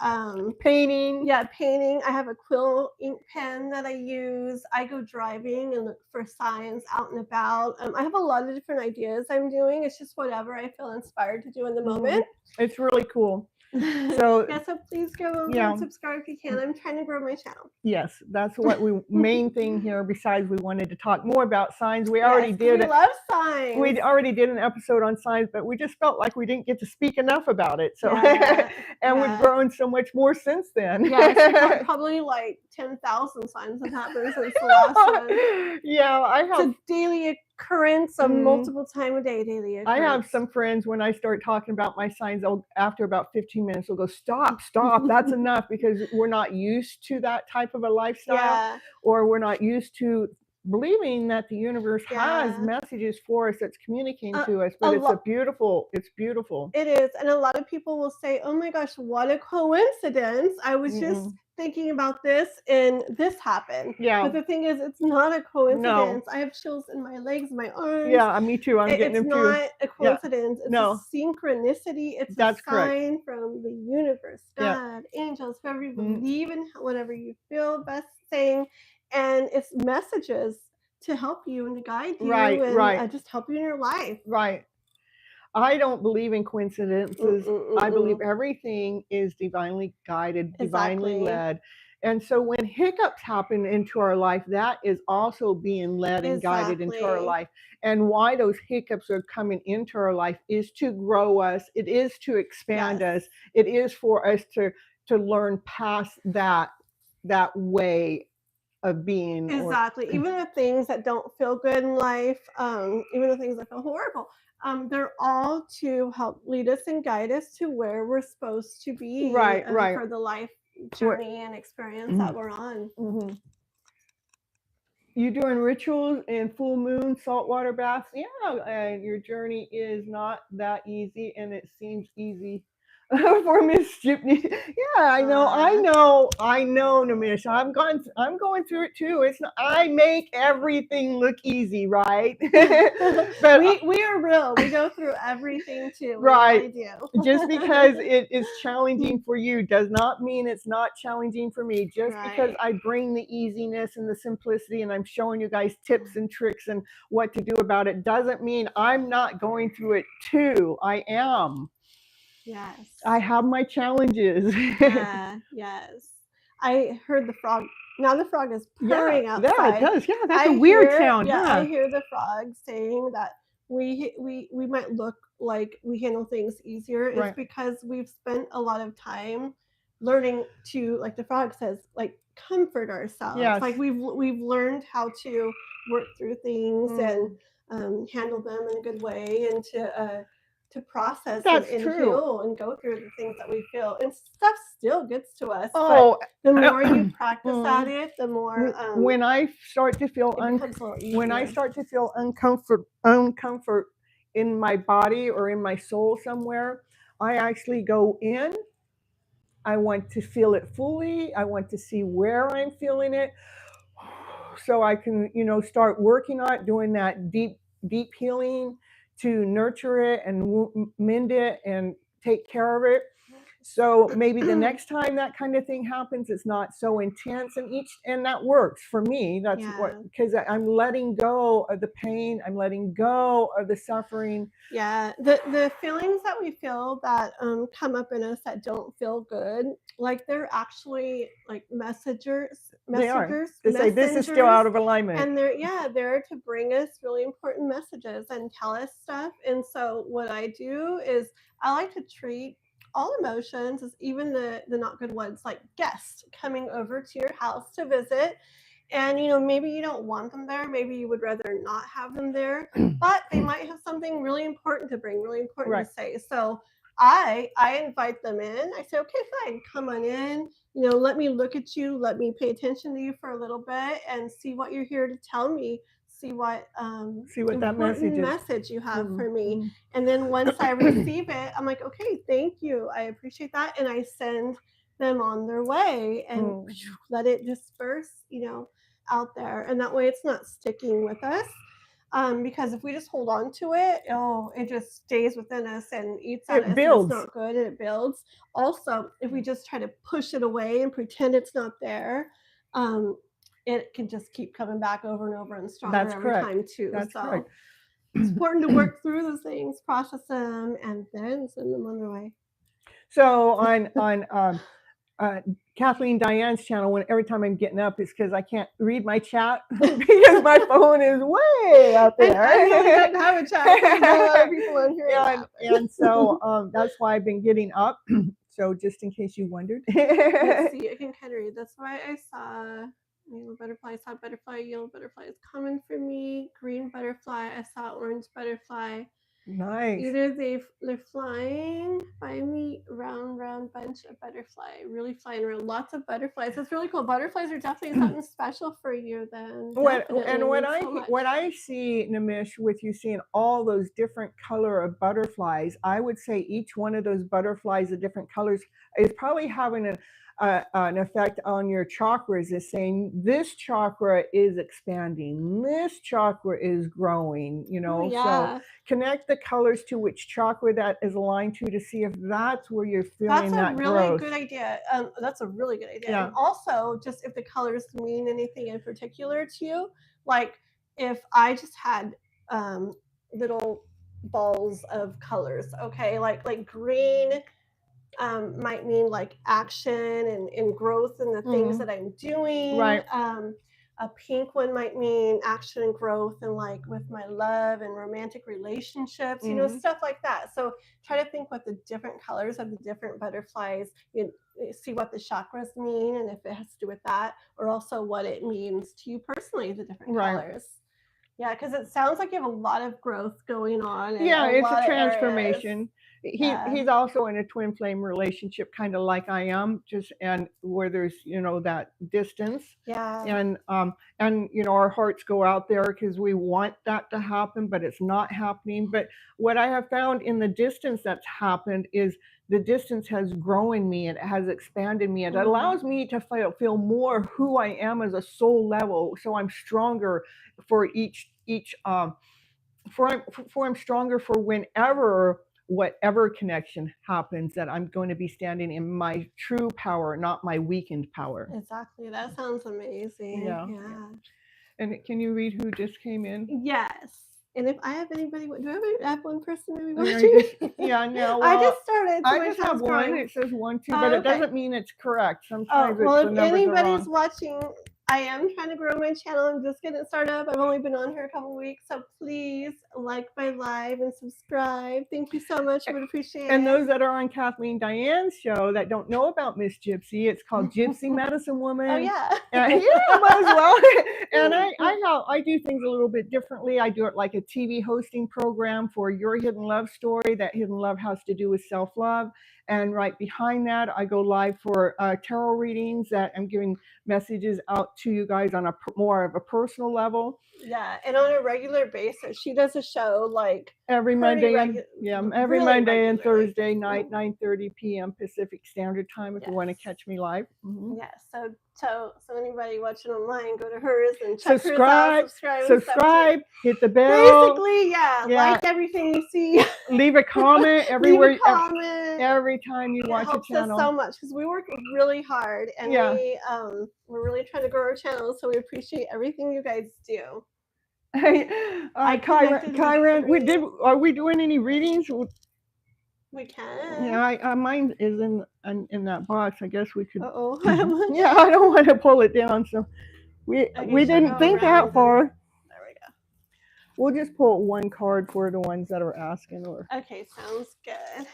painting.
Yeah, painting. I have a quill ink pen that I use. I go driving and look for signs out and about. I have a lot of different ideas I'm doing. It's just whatever I feel inspired to do in the moment.
It's really cool. So
so please go over and subscribe if you can. I'm trying to grow my channel.
Yes, that's what main thing here. Besides, we wanted to talk more about signs. We already did.
We love signs.
We already did an episode on signs, but we just felt like we didn't get to speak enough about it. So, we've grown so much more since then.
Yes, probably like 10,000 signs have happened since the last one.
Yeah, I have.
It's a daily occurrence of multiple time a day daily occurrence.
I have some friends, when I start talking about my signs, after about 15 minutes, they'll go, stop, that's enough, because we're not used to that type of a lifestyle, or we're not used to believing that the universe has messages for us that's communicating to us. But it's beautiful. It
is. And a lot of people will say, oh my gosh, what a coincidence. I was just thinking about this and this happened.
Yeah.
But the thing is, it's not a coincidence.
No.
I have chills in my legs, my arms.
Yeah, me too. I'm getting them too.
It's not a coincidence. It's a synchronicity. It's a sign from the universe, God, angels, whoever you believe in, whatever you feel best saying. And it's messages to help you and to guide you and just help you in your life.
Right. I don't believe in coincidences. I believe everything is divinely guided, divinely led. And so when hiccups happen into our life, that is also being led and guided into our life. And why those hiccups are coming into our life is to grow us. It is to expand us. It is for us to learn past that way of being.
Exactly. Even the things that don't feel good in life, even the things that feel horrible, they're all to help lead us and guide us to where we're supposed to be for the life journey and experience that we're on.
You doing rituals and full moon saltwater baths? Yeah, and your journey is not that easy, and it seems easy for Miss Gypney. Yeah, I know, Namish. I'm going through it too. It's not, I make everything look easy, right?
But we are real. We go through everything too.
Right.
We really do.
Just because it is challenging for you does not mean it's not challenging for me. Just because I bring the easiness and the simplicity, and I'm showing you guys tips and tricks and what to do about it, doesn't mean I'm not going through it too. I am.
Yes.
I have my challenges.
Yes. I heard the frog. Now the frog is purring outside.
Yeah, it does. Yeah, that's a weird sound.
Yeah, I hear the frog saying that we might look like we handle things easier, is
Right.
because we've spent a lot of time learning to, like the frog says, like comfort ourselves.
Yes.
Like we've learned how to work through things and handle them in a good way, and to process and
True.
heal and go through the things that we feel. And stuff still gets to us.
Oh,
but the more you practice at it, the more
when I start to feel
it becomes a little easier.
when I start to feel uncomfort in my body or in my soul somewhere, I actually go in. I want to feel it fully. I want to see where I'm feeling it, so I can, start working on it, doing that deep healing to nurture it and mend it and take care of it. So maybe the next time that kind of thing happens, it's not so intense, and that works for me. That's what, because I'm letting go of the pain, I'm letting go of the suffering.
Yeah, the feelings that we feel that come up in us that don't feel good, like they're actually like messengers.
They are. They say this is still out of alignment,
and they're there to bring us really important messages and tell us stuff. And so what I do is I like to treat all emotions, as even the not good ones, like guests coming over to your house to visit. And maybe you don't want them there, maybe you would rather not have them there, but they might have something really important to bring, really important to say. So I invite them in. I say, okay, fine, come on in. Let me look at you, let me pay attention to you for a little bit and see what you're here to tell me. See what
that
message you have for me. And then once I receive it, I'm like, okay, thank you, I appreciate that, and I send them on their way and let it disperse, out there. And that way it's not sticking with us. Because if we just hold on to it, it just stays within us and eats at us.
Builds.
And it's not good, and it builds. Also, if we just try to push it away and pretend it's not there, it can just keep coming back over and over and stronger every time too.
That's correct.
It's important to work through those things, process them, and then send them on their way.
So on Kathleen Diane's channel, every time I'm getting up, it's because I can't read my chat because my phone is way up there.
I really don't have a chat. There's a lot of people on here.
And so that's why I've been getting up. So just in case you wondered.
Let's see, I can kind of read. That's why I saw yellow butterfly. I saw butterfly. Yellow butterfly is common for me. Green butterfly. I saw orange butterfly.
Nice.
Either they're flying by me, round bunch of butterfly, really flying around. Lots of butterflies. That's really cool. Butterflies are definitely something special for you then.
What I see, Nimish, with you seeing all those different color of butterflies, I would say each one of those butterflies of different colors is probably having an effect on your chakras, is saying this chakra is expanding, this chakra is growing, So connect the colors to which chakra that is aligned to see if that's where you're feeling that growth.
That's a really good idea. That's a really good idea.
Yeah.
And also, just if the colors mean anything in particular to you, like if I just had little balls of colors, okay, like green might mean like action and growth in the things that I'm doing.
Right.
A pink one might mean action and growth and like with my love and romantic relationships, stuff like that. So try to think what the different colors of the different butterflies, see what the chakras mean and if it has to do with that, or also what it means to you personally, the different colors. Yeah, because it sounds like you have a lot of growth going on.
It's a transformation. He's also in a twin flame relationship, kind of like I am, and where there's that distance.
Yeah.
And our hearts go out there because we want that to happen, but it's not happening. But what I have found in the distance that's happened is the distance has grown me. It has expanded me. It allows me to feel more who I am as a soul level. So I'm stronger for I'm stronger for whatever connection happens, that I'm going to be standing in my true power, not my weakened power.
Exactly. That sounds amazing. Yeah.
And can you read who just came in?
Yes. And if I have anybody, do I have one person maybe watching?
No. Well,
I just started. So
I just have one. It says 1, 2, but it doesn't mean it's correct. Sometimes
if anybody's watching, I am trying to grow my channel. I'm just getting started up. I've only been on here a couple weeks, so please like my live and subscribe. Thank you so much. I would appreciate it.
And those that are on Kathleen Diane's show that don't know about Miss Gypsy, it's called Gypsy Medicine Woman.
Oh yeah.
Yeah, might as well. And I do things a little bit differently. I do it like a TV hosting program for Your Hidden Love Story. That hidden love has to do with self-love. And right behind that, I go live for tarot readings that I'm giving messages out to you guys on a more of a personal level.
Yeah, and on a regular basis, she does a show like
every Monday, every Monday and
regularly.
Thursday night, 9:30 p.m. Pacific Standard Time. If you want to catch me live.
Yes. So anybody watching online, go to hers and check
subscribe,
hers out. Subscribe,
hit the bell.
Basically, like everything you see.
Leave a comment everywhere.
Leave a comment.
Every time you watch a channel.
It helps us so much because we work really hard and we're really trying to grow our channel. So we appreciate everything you guys do.
Hey, Kyran, are we doing any readings?
We can.
Yeah, mine is in that box. I guess we could.
Uh-oh.
Yeah, I don't want to pull it down, so we didn't think that far.
There we go.
We'll just pull one card for the ones that are asking.
Okay, sounds good.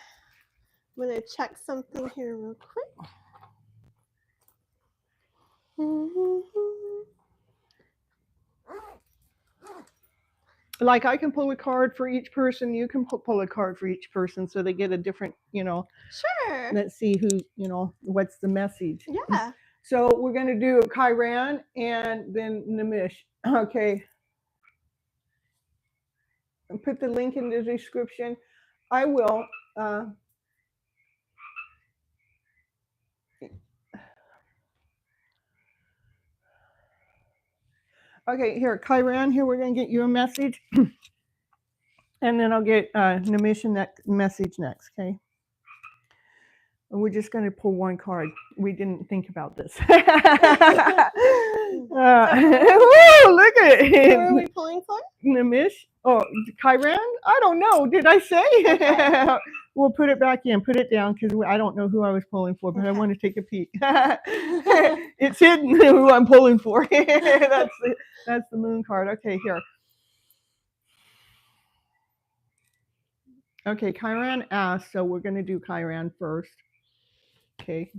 I'm gonna check something here real quick.
Like I can pull a card for each person, you can pull a card for each person, so they get a different,
Sure.
Let's see who, what's the message.
Yeah.
So we're going to do Kyran and then Nimish. Okay. I'll put the link in the description. I will. Okay, here, Kyran, here, we're going to get you a message. And then I'll get Nimish that message next, okay? And we're just going to pull one card. We didn't think about this. Woo, look at it.
Who are we pulling for?
Nimish. Oh, Kyran? I don't know. Did I say? Okay. We'll put it back in. Put it down because I don't know who I was pulling for, but I want to take a peek. It's hidden who I'm pulling for. That's the moon card. Okay, here. Okay, Kyran asked, so we're going to do Kyran first. Okay.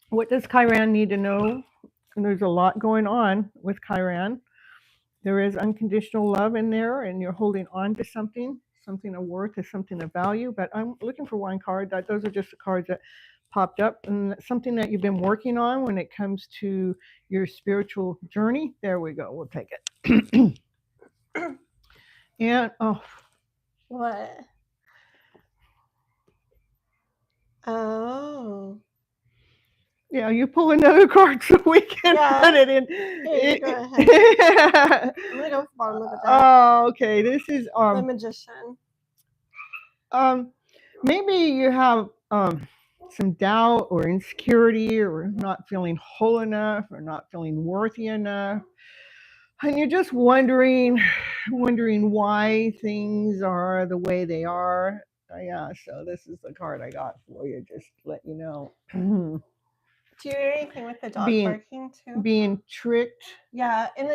What does Kyran need to know? And there's a lot going on with Kyran. There is unconditional love in there, and you're holding on to something of worth, or something of value. But I'm looking for one card. Those are just the cards that popped up, and something that you've been working on when it comes to your spiritual journey. There we go. We'll take it. And
what? Oh.
Yeah, you pull another card so we can put it in.
Here, go ahead. I'm gonna go with the bottom of the deck.
Oh, okay. This is
the Magician.
Maybe you have some doubt or insecurity, or not feeling whole enough, or not feeling worthy enough, and you're just wondering why things are the way they are. Yeah, so this is the card I got for you, just to let you know.
Do you hear anything with the dog barking too?
Being tricked.
Yeah, and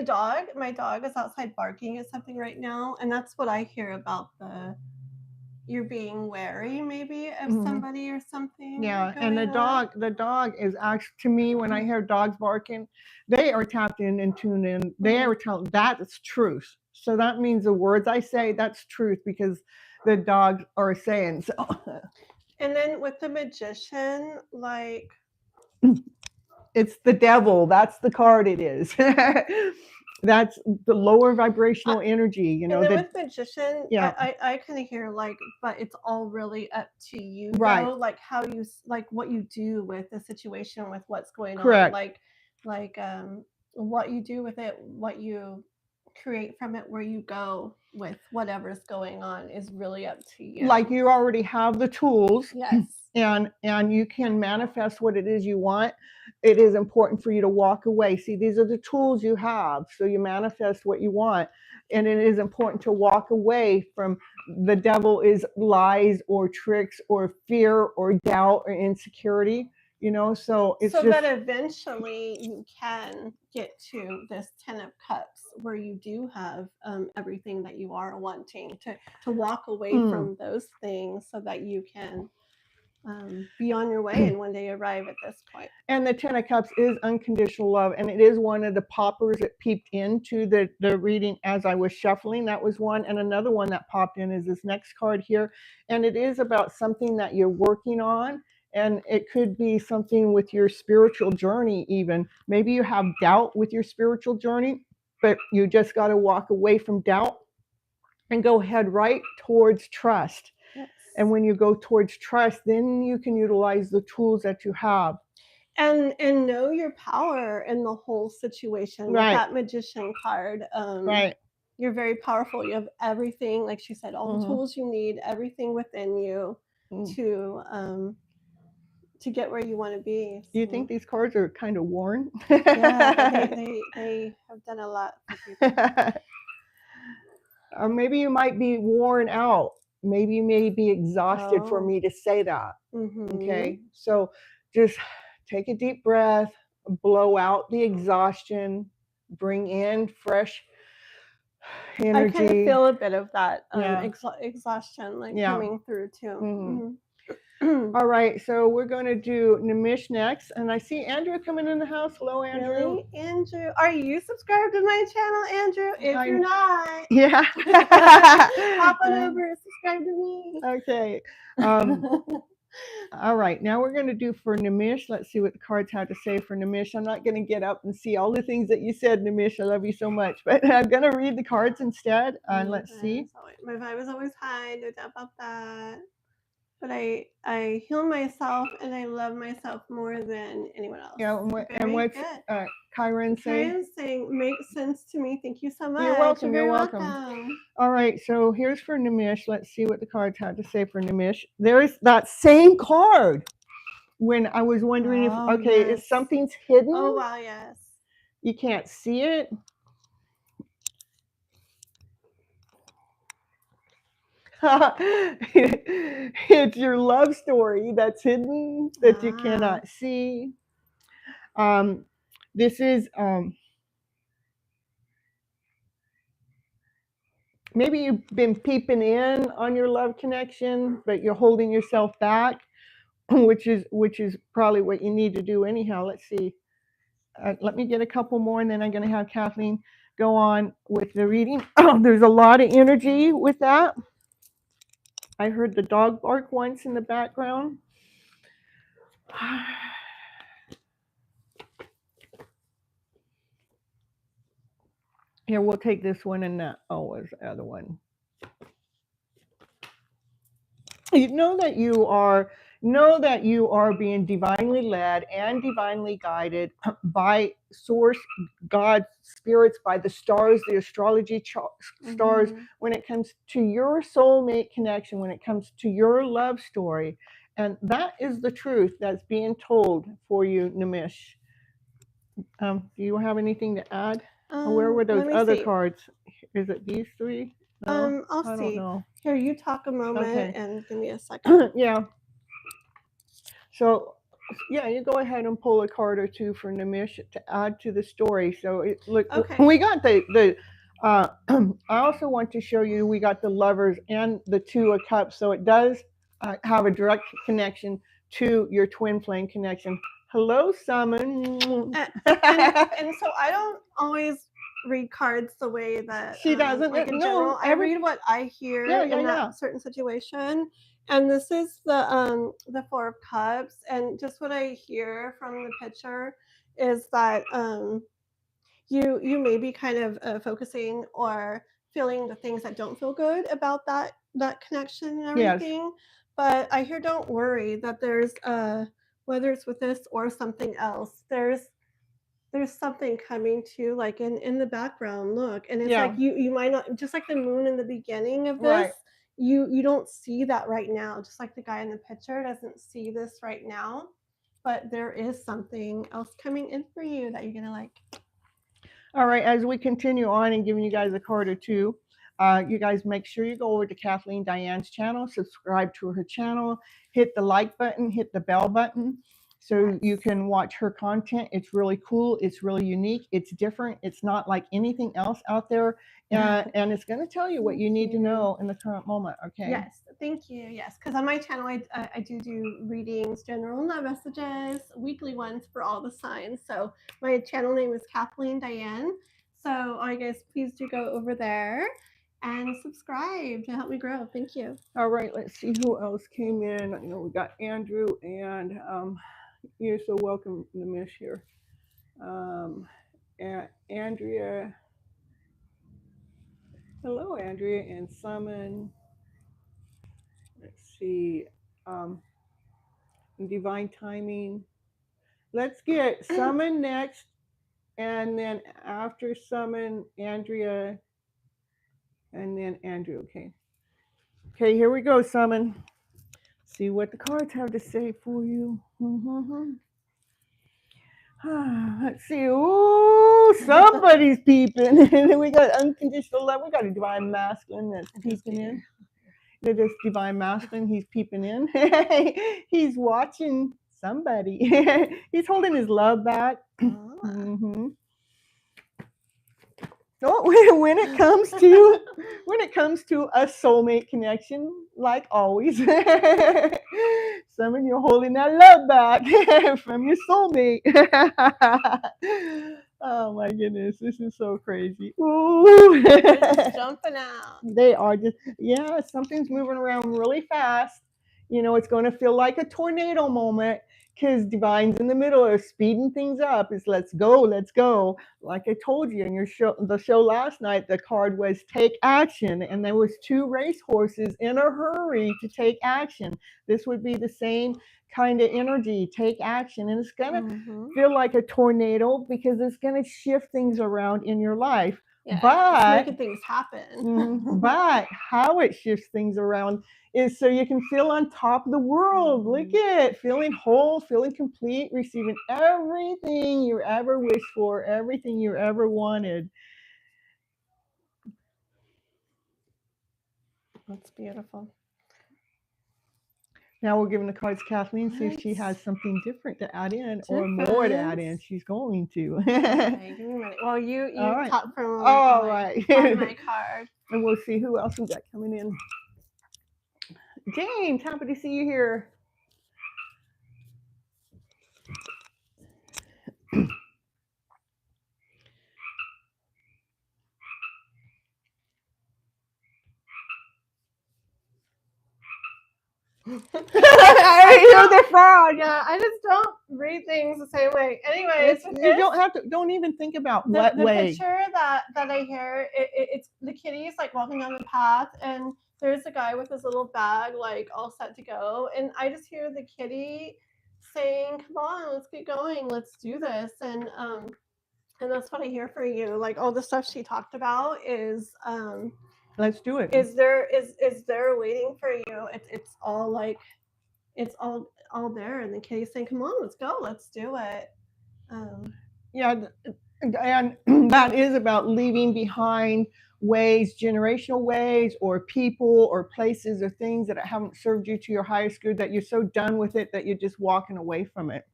my dog is outside barking at something right now, and that's what I hear about you're being wary maybe of somebody or something.
Yeah, and the dog is actually, to me, when I hear dogs barking, they are tapped in and tuned in. They are telling that is truth. So that means the words I say, that's truth, because the dogs are saying so.
And then with the Magician, like,
it's the devil. That's the card it is. That's the lower vibrational energy,
And then with Magician, I kind of hear like, but it's all really up to you,
right?
Though, like how you, like what you do with the situation, with what's going
Correct.
on, like what you do with it, what you create from it, where you go with whatever's going on is really up to you.
Like you already have the tools.
Yes.
And you can manifest what it is you want. It is important for you to walk away. See, these are the tools you have. So you manifest what you want. And it is important to walk away from the devil is lies or tricks or fear or doubt or insecurity. you know, so it's
so
just
that eventually you can get to this 10 of cups where you do have everything that you are wanting to walk away from those things so that you can be on your way and one day arrive at this point.
And the 10 of Cups is unconditional love, and it is one of the poppers that peeped into the reading as I was shuffling. That was one, and another one that popped in is this next card here, and it is about something that you're working on, and it could be something with your spiritual journey even. Maybe you have doubt with your spiritual journey, but you just got to walk away from doubt and go head right towards trust.
Yes.
And when you go towards trust, then you can utilize the tools that you have.
And know your power in the whole situation.
Right.
With that Magician card.
Right.
You're very powerful. You have everything, like she said, all the tools you need, everything within you to get where you want to be.
Do you think these cards are kind of worn?
Yeah, they have done a lot for people.
Or maybe you might be worn out. Maybe you may be exhausted for me to say that. Okay, so just take a deep breath, blow out the exhaustion, bring in fresh energy.
I kind of feel a bit of that exhaustion coming through too.
All right, so we're going to do Nimish next, and I see Andrew coming in the house. Hello, Andrew.
Really? Andrew, are you subscribed to my channel, Andrew? If you're not,
yeah,
hop on over and subscribe to me.
Okay. All right, now we're going to do for Nimish. Let's see what the cards have to say for Nimish. I'm not going to get up and see all the things that you said, Nimish. I love you so much, but I'm going to read the cards instead. Let's see.
My vibe is always high, no doubt about that. But I heal myself and I love myself more than anyone else.
Yeah, and what's Kyron saying?
Kyron's saying, makes sense to me. Thank you so much.
You're welcome. You're welcome. All right, so here's for Nimish. Let's see what the cards had to say for Nimish. There's that same card. When I was wondering if something's hidden.
Oh wow, yes.
You can't see it. It's your love story that's hidden, that you cannot see. This is maybe you've been peeping in on your love connection, but you're holding yourself back, which is probably what you need to do anyhow. Let's see. Let me get a couple more, and then I'm going to have Kathleen go on with the reading. There's a lot of energy with that. I heard the dog bark once in the background. Here, we'll take this one and that. Oh, what's the other one? You know that you are being divinely led and divinely guided by source, God, spirits, by the stars, the astrology stars, when it comes to your soulmate connection, when it comes to your love story. And that is the truth that's being told for you, Nimish. Do you have anything to add? Where were those other cards? Is it these three? No,
I'll
I
see.
don't know.
Here, you talk a moment and give me a second.
Yeah. So, yeah, you go ahead and pull a card or two for Nimish to add to the story. So, we got the I also want to show you we got the Lovers and the Two of Cups. So it does have a direct connection to your twin flame connection. Hello, Summon.
And so I don't always read cards the way that
she doesn't.
like in general. I read what I hear in that certain situation. And this is the Four of Cups, and just what I hear from the picture is that you may be kind of focusing or feeling the things that don't feel good about that connection and everything. Yes. But I hear, don't worry, that there's whether it's with this or something else, there's something coming to, like in the background. Look, and it's like you might not, just like the moon in the beginning of this. Right. You don't see that right now, just like the guy in the picture doesn't see this right now, but there is something else coming in for you that you're gonna like.
All right, as we continue on and giving you guys a card or two, you guys make sure you go over to Kathleen Diane's channel, subscribe to her channel, hit the like button, hit the bell button, So you can watch her content. It's really cool. It's really unique. It's different. It's not like anything else out there. And it's going to tell you what you need to know in the current moment. Okay.
Yes. Thank you. Yes. Because on my channel, I do readings, general love messages, weekly ones for all the signs. So my channel name is Kathleen Diane. So all you guys, please do go over there and subscribe to help me grow. Thank you.
All right. Let's see who else came in. I know we got Andrew, and you're so welcome, Namish here. Andrea. Hello, Andrea, and Summon. Let's see. Divine timing. Let's get Summon next, and then after Summon, Andrea, and then Andrew. Okay. Okay, here we go, Summon. See what the cards have to say for you. Let's see. Ooh, somebody's peeping. And then we got unconditional love. We got a divine masculine that's peeping in. This divine masculine, he's peeping in. He's watching somebody. He's holding his love back. So when it comes to a soulmate connection, like always, Summon, you're holding that love back from your soulmate. Oh my goodness, this is so crazy. Ooh.
They're just jumping out.
They are just, yeah, something's moving around really fast. You know, it's going to feel like a tornado moment because Divine's in the middle of speeding things up. It's let's go, let's go. Like I told you in the show last night, the card was take action, and there was 2 racehorses in a hurry to take action. This would be the same kind of energy, take action, and it's going to feel like a tornado because it's going to shift things around in your life.
Yeah,
but
it's making things happen.
But how it shifts things around is so you can feel on top of the world. Look at it, feeling whole, feeling complete, receiving everything you ever wished for, everything you ever wanted.
That's beautiful.
Now we're giving the cards to Kathleen, see if she has something different to add in or more to add in. She's going to.
Okay, give me a minute. Well, you
right.
talk for a moment.
All right.
On my card.
And we'll see who else we got coming in. James, happy to see you here. I hear the frog.
Yeah, I just don't read things the same way. Anyways,
you don't even think about what way.
The picture that I hear, it's the kitty's like walking down the path, and there's a guy with his little bag like all set to go, and I just hear the kitty saying, "Come on, let's get going, let's do this," and that's what I hear for you. Like all the stuff she talked about is
let's do it.
Is there waiting for you? It's all like it's all there, and the kitty's saying, "Come on, let's go, let's do it."
Yeah, and that is about leaving behind ways, generational ways, or people, or places, or things that haven't served you to your highest good. That you're so done with it that you're just walking away from it.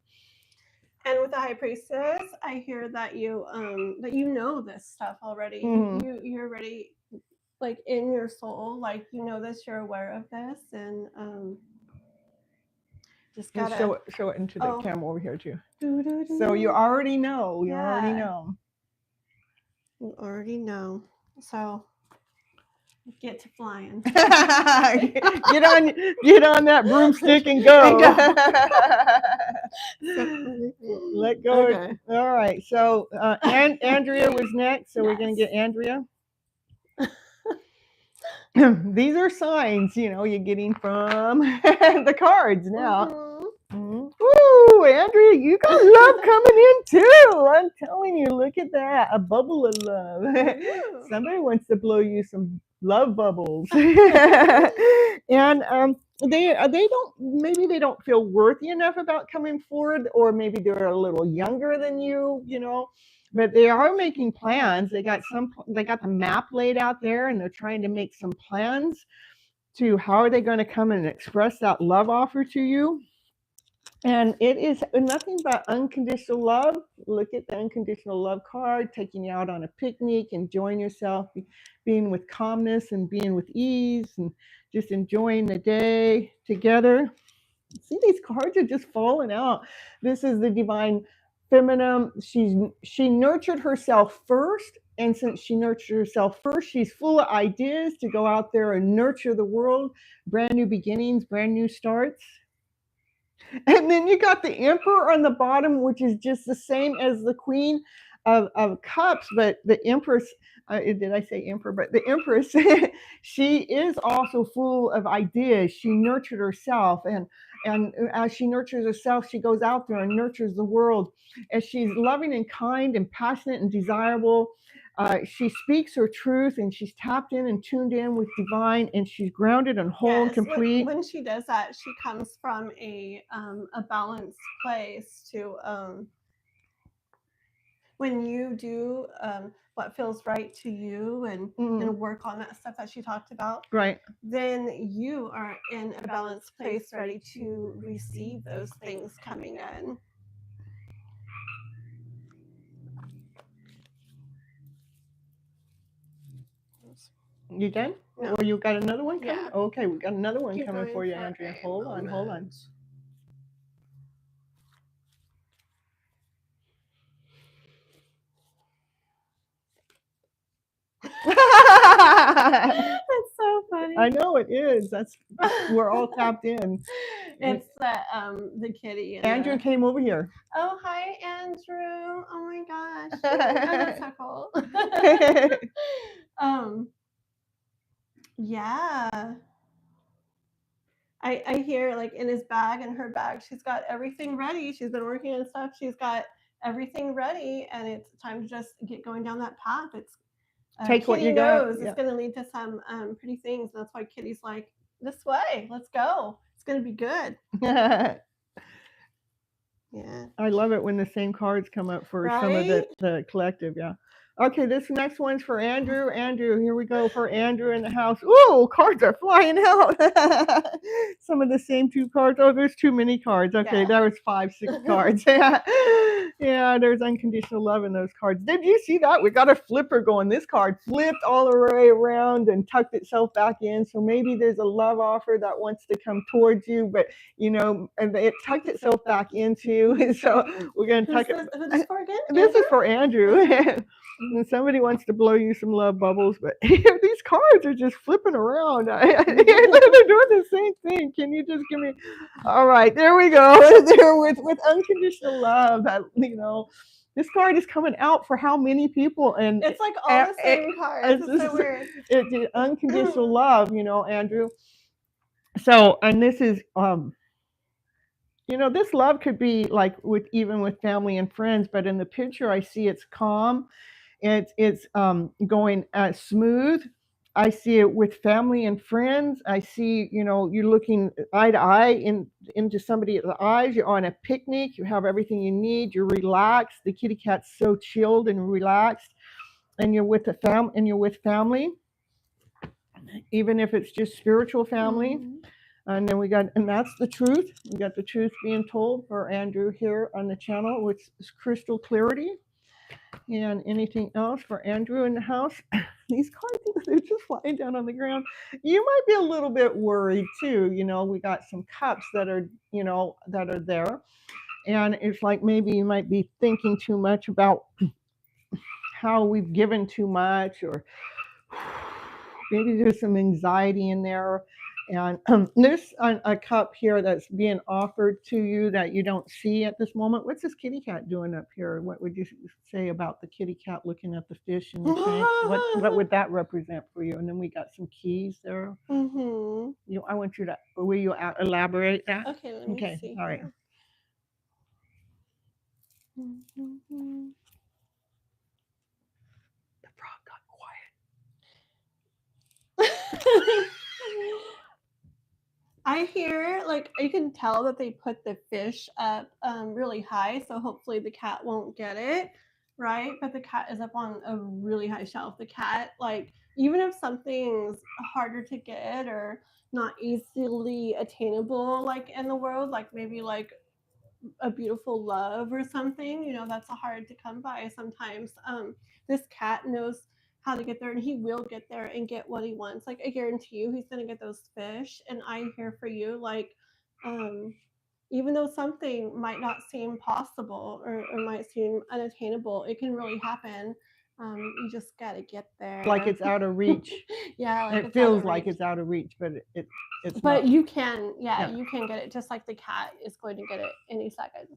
And with the High Priestess, I hear that you know this stuff already. You're already like in your soul, like you know this, you're aware of this, and just gotta
show it into the camera over here too. So you already know. You already know.
You already know. So get to flying.
get on that broomstick and go. Let go. Okay. All right. So Andrea was next. So we're gonna get Andrea. These are signs, you're getting from the cards now. Ooh, Andrea, you got love coming in too. I'm telling you, look at that, a bubble of love. Somebody wants to blow you some love bubbles. And they don't feel worthy enough about coming forward, or maybe they're a little younger than you, but they are making plans. They got the map laid out there, and they're trying to make some plans to how are they going to come and express that love offer to you. And it is nothing but unconditional love. Look at the unconditional love card, taking you out on a picnic, enjoying yourself, being with calmness and being with ease, and just enjoying the day together. See, these cards are just falling out. This is the divine feminine. She nurtured herself first. And since she nurtured herself first, she's full of ideas to go out there and nurture the world. Brand new beginnings, brand new starts. And then you got the emperor on the bottom, which is just the same as the queen of cups, but the empress, did I say emperor? But the empress, she is also full of ideas. She nurtured herself, and as she nurtures herself, she goes out there and nurtures the world. As she's loving and kind and passionate and desirable, she speaks her truth, and she's tapped in and tuned in with divine, and she's grounded and whole and complete.
When she does that, she comes from a balanced place to when you do what feels right to you and work on that stuff that she talked about,
right?
Then you are in a balanced place, ready to receive those things coming in.
You done?
No.
Or you got another one coming?
Yeah.
Okay, we got another one
Keep
coming
going
for you,
for
Andrea.
a
Hold on.
moment. That's so funny.
I know it is. We're all tapped in.
It's the kitty.
Andrew came over here.
Oh, hi, Andrew. Oh my gosh. Oh, that's so cool. Yeah. I hear like in his bag, in her bag, she's got everything ready. She's been working on stuff. She's got everything ready, and it's time to just get going down that path. It's
take what you
knows
got.
It's going to lead to some pretty things. And that's why Kitty's like, this way, let's go. It's going to be good. Yeah.
I love it when the same cards come up for
Right?
some of the collective. Yeah. Okay, this next one's for Andrew. Andrew, here we go for Andrew in the house. Ooh, cards are flying out. Some of the same two cards. Oh, there's too many cards. Okay,
Yeah.
that was 5, 6 cards. Yeah, there's unconditional love in those cards. Did you see that? We got a flipper going. This card flipped all the way around and tucked itself back in. So maybe there's a love offer that wants to come towards you, but and it tucked itself back into. So we're going to tuck it.
This for again?
This is for Andrew. And somebody wants to blow you some love bubbles, but these cards are just flipping around. They're doing the same thing. Can you just give me? All right, there we go. There with unconditional love. This card is coming out for how many people? And
it's like all the same cards. It's so weird.
It's unconditional love, Andrew. So, and this is this love could be like even with family and friends, but in the picture I see it's calm. It's going smooth. I see it with family and friends. I see, you're looking eye to eye into somebody's eyes. You're on a picnic. You have everything you need. You're relaxed. The kitty cat's so chilled and relaxed, and you're with family, even if it's just spiritual family. Mm-hmm. And then and that's the truth. We got the truth being told for Andrew here on the channel, which is crystal clarity. And anything else for Andrew in the house? These cards, they're just flying down on the ground. You might be a little bit worried too. We got some cups that are there. And it's like maybe you might be thinking too much about how we've given too much, or maybe there's some anxiety in there. And there's a cup here that's being offered to you that you don't see at this moment. What's this kitty cat doing up here? What would you say about the kitty cat looking at the fish in the tank? What would that represent for you? And then we got some keys there. Mm-hmm. I want you to, will you elaborate that?
Okay, let me see.
All right.
Mm-hmm.
The frog got quiet.
I hear, like, you can tell that they put the fish up really high, so hopefully the cat won't get it, right? But the cat is up on a really high shelf. The cat, like, even if something's harder to get or not easily attainable, like, in the world, like, maybe, like, a beautiful love or something, you know, that's hard to come by sometimes. This cat knows how to get there, and he will get there and get what he wants. Like, I guarantee you he's gonna get those fish. And I'm here for you. Like, um even though something might not seem possible, or might seem unattainable, it can really happen. You just gotta get there.
Like it's out of reach.
Yeah, like
It
it's out
feels
of
like
reach.
it's out of reach, but it's
But
not.
you can,
Yeah.
you can get it, just like the cat is going to get it any second.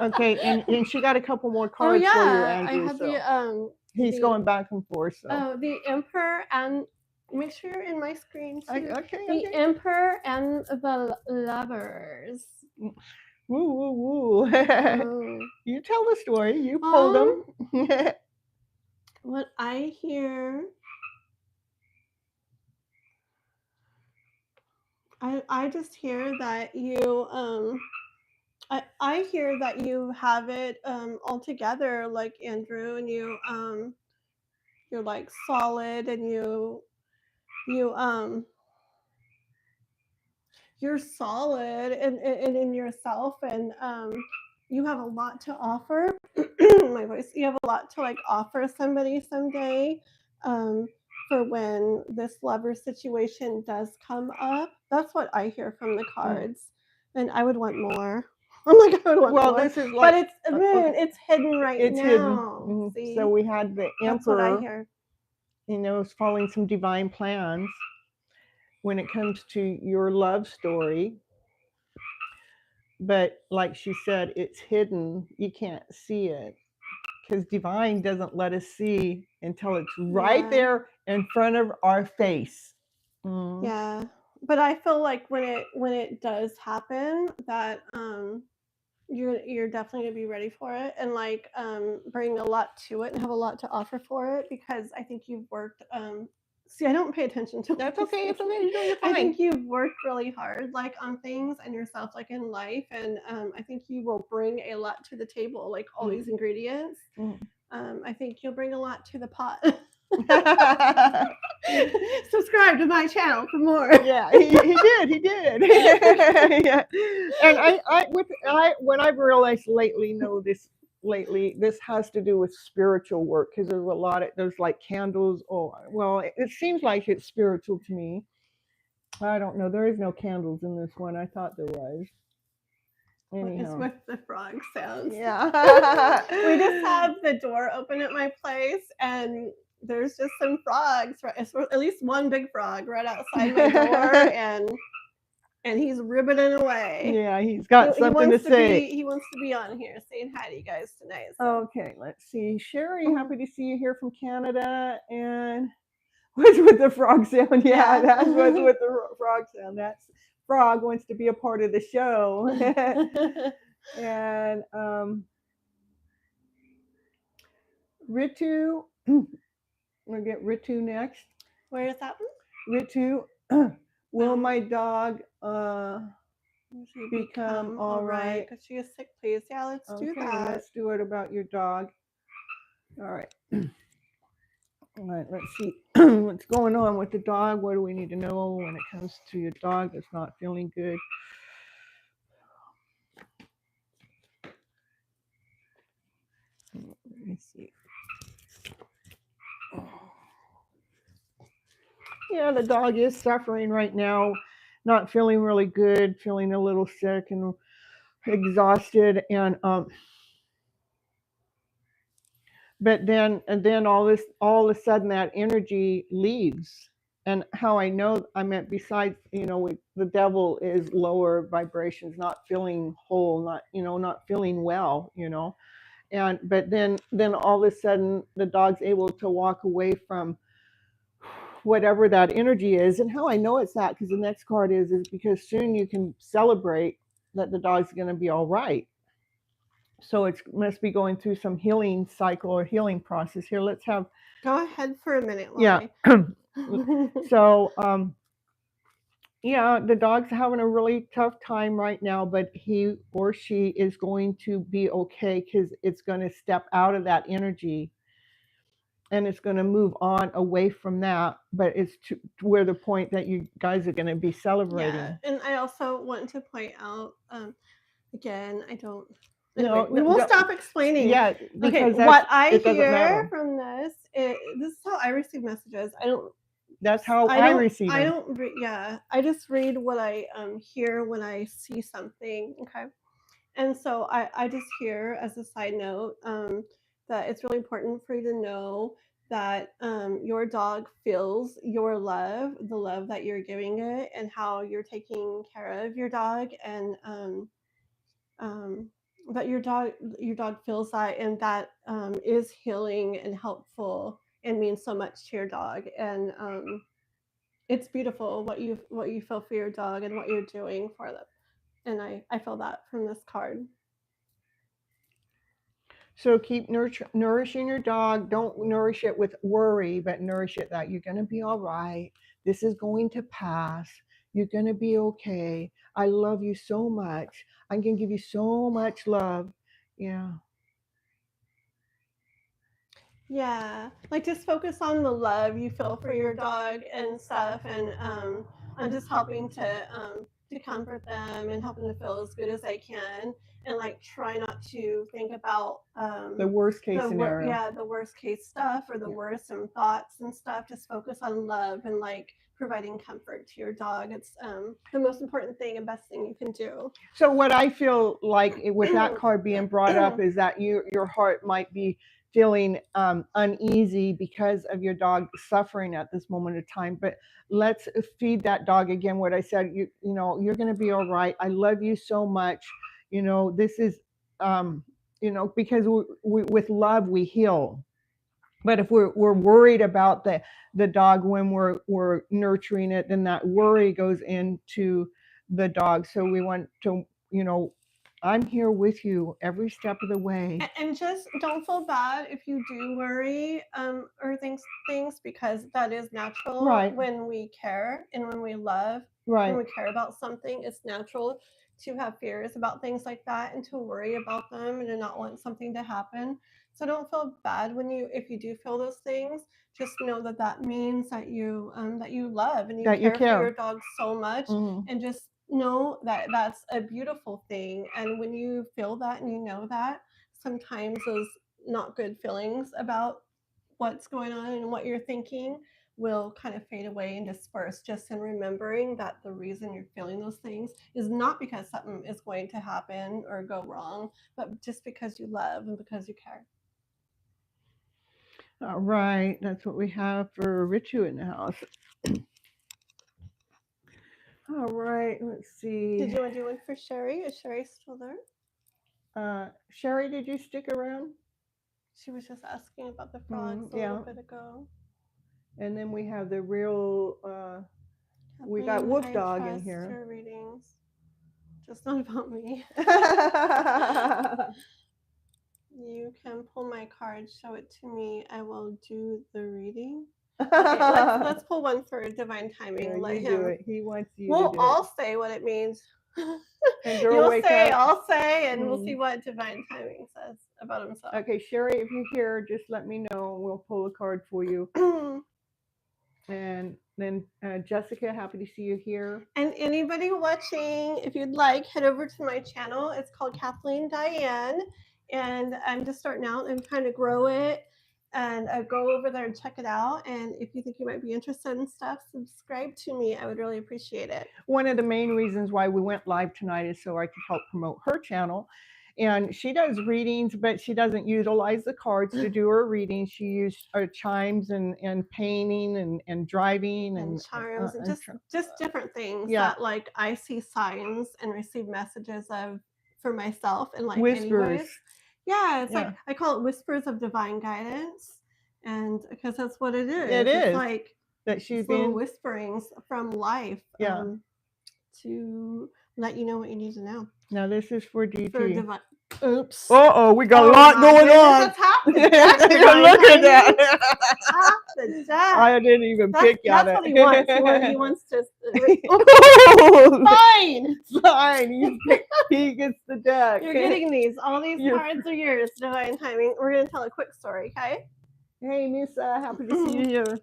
Okay, and she got a couple more
Oh
cards for you,
yeah, I
Andrew.
have
So he's
the
going back and forth. So
the Emperor, and make sure you're in my screen too.
okay,
The
okay.
Emperor and the Lovers.
Woo woo woo.
Oh.
You tell the story. You pulled them.
What I hear, I just hear that you I hear that you have it all together, like Andrew, and you're like solid, and you you're solid and in yourself, and you have a lot to offer. My voice, you have a lot to like offer somebody someday, for when this lover situation does come up. That's what I hear from the cards. And I would want more. I'm like, I would want
Well,
more.
this is
But
like
it's moon,
okay.
it's hidden right
It's hidden.
now. See?
So we had the
That's what I
Emperor,
hear.
you know, is following some divine plans when it comes to your love story. But like she said, it's hidden. You can't see it because divine doesn't let us see until it's right
Yeah.
there in front of our face.
Yeah. But I feel like when it does happen, that you're definitely gonna be ready for it, and like bring a lot to it and have a lot to offer for it, because I think you've worked see, I don't pay attention to
That's
what I
okay.
say.
It's okay. You're
I
fine.
think you've worked really hard, like on things and yourself, like in life, and I think you will bring a lot to the table, like all these ingredients. I think you'll bring a lot to the pot. Subscribe to my channel for more.
Yeah, he did. Yeah. And when I've realized lately, this has to do with spiritual work, because there's like candles. Oh, well, it seems like it's spiritual to me. I don't know. There is no candles in this one. I thought there was. Anyhow.
It's with the frog sounds.
Yeah.
We just have the door open at my place, and there's just some frogs. At least one big frog right outside my door, and he's ribbiting away.
Yeah, he's got something to say.
He wants to be on here saying hi to you guys tonight. So.
Okay, let's see. Sherry, happy to see you here from Canada. And what's with the frog sound? Yeah, that's what's with the frog sound. That's frog wants to be a part of the show. And Ritu, we'll get Ritu next.
Where is that one?
Ritu, will my dog become all right?
Because she is sick, please. Yeah, let's do that.
Let's do it about your dog. All right. All right, let's see what's going on with the dog. What do we need to know when it comes to your dog that's not feeling good? Let me see. Yeah, the dog is suffering right now, not feeling really good, feeling a little sick and exhausted, and but then all of a sudden that energy leaves. And how I know, I meant besides, the devil is lower vibrations, not feeling whole, not feeling well, and but then all of a sudden the dog's able to walk away from whatever that energy is. And how I know it's that, because the next card is because soon you can celebrate that the dog's going to be all right. So it must be going through some healing cycle or healing process here. Let's have.
Go ahead for a minute, Lori.
Yeah. So, yeah, the dog's having a really tough time right now, but he or she is going to be okay, because it's going to step out of that energy and it's going to move on away from that. But it's to where the point that you guys are going to be celebrating.
Yeah, and I also want to point out, Again, I don't.
No,
Anyway, we'll stop explaining.
Yeah,
Okay,
because
what I
it doesn't
hear
matter.
from this is how I receive messages.
That's how I receive
I
them.
don't. Yeah, I just read what I hear when I see something. Okay, and so I just hear as a side note that it's really important for you to know that your dog feels your love, the love that you're giving it, and how you're taking care of your dog, and um, that your dog feels that, and that is healing and helpful and means so much to your dog. And it's beautiful what you feel for your dog and what you're doing for them. And I feel that from this card.
So keep nourishing your dog. Don't nourish it with worry, but nourish it that you're going to be all right. This is going to pass. You're going to be okay. I love you so much. I can give you so much love. Yeah.
Yeah, like just focus on the love you feel for your dog and stuff, and I'm just helping to comfort them and helping to feel as good as I can, and like try not to think about
The worst case scenario.
yeah, the worst case stuff or the worst thoughts and stuff. Just focus on love and like providing comfort to your dog. It's the most important thing and best thing you can do.
So what I feel like with that card being brought up is that your heart might be feeling uneasy because of your dog suffering at this moment of time. But let's feed that dog again. What I said, you know, you're going to be all right. I love you so much. You know, this is, you know, because with love we heal. But if we're worried about the dog when we're nurturing it, then that worry goes into the dog. So we want to, you know, I'm here with you every step of the way.
And just don't feel bad if you do worry or things, because that is natural.
Right.
When we care and when we love,
Right.
when we care about something, it's natural to have fears about things like that and to worry about them and to not want something to happen. So don't feel bad when you if you do feel those things. Just know that that means that you love and you
That you
care for
care.
your dog so much, and just know that that's a beautiful thing. And when you feel that and you know that, sometimes those not good feelings about what's going on and what you're thinking will kind of fade away and disperse, just in remembering that the reason you're feeling those things is not because something is going to happen or go wrong, but just because you love and because you care.
All right, that's what we have for Ritu in the house. All right, let's see.
Did you want to do one for Sherry? Is Sherry still there?
Sherry, did you stick around?
She was just asking about the frogs a
Yeah.
little bit ago.
And then we have the real, we got
Kathleen,
Wolf
I
Dog in
trust
here.
your readings, just not about me. You can pull my card, show it to me. I will do the reading. Okay, let's pull one for divine timing.
Yeah,
Let
you
him.
do it. He wants you
We'll
to do
all
it.
say what it means.
And girl,
You'll
wake
say,
up.
I'll say, and we'll see what divine timing says about himself.
Okay, Sherry, if you're here, just let me know and we'll pull a card for you. And then Jessica, happy to see you here.
And anybody watching, if you'd like, head over to my channel. It's called Kathleen Diane, and I'm just starting out and trying to grow it. And go over there and check it out. And if you think you might be interested in stuff, subscribe to me. I would really appreciate it.
One of the main reasons why we went live tonight is so I could help promote her channel. And she does readings, but she doesn't utilize the cards to do her readings. She used chimes and painting and driving
and charms and just different things that like I see signs and receive messages of for myself, and like
whispers.
anyways. Yeah, it's like I call it whispers of divine guidance, and because that's what it is. It's like
that she's
little whisperings from life to let you know what you need to know.
Now this is for DT.
For divine. Oops.
Uh-oh, we got a lot going on.
That's half the deck.
Look at that.
Half the deck.
I didn't even pick at it.
That's what he wants. He wants to. Fine.
He gets the deck.
You're getting these. All these cards are yours, divine timing. We're going to tell a quick story, okay?
Hey, Nisa, happy to see you here.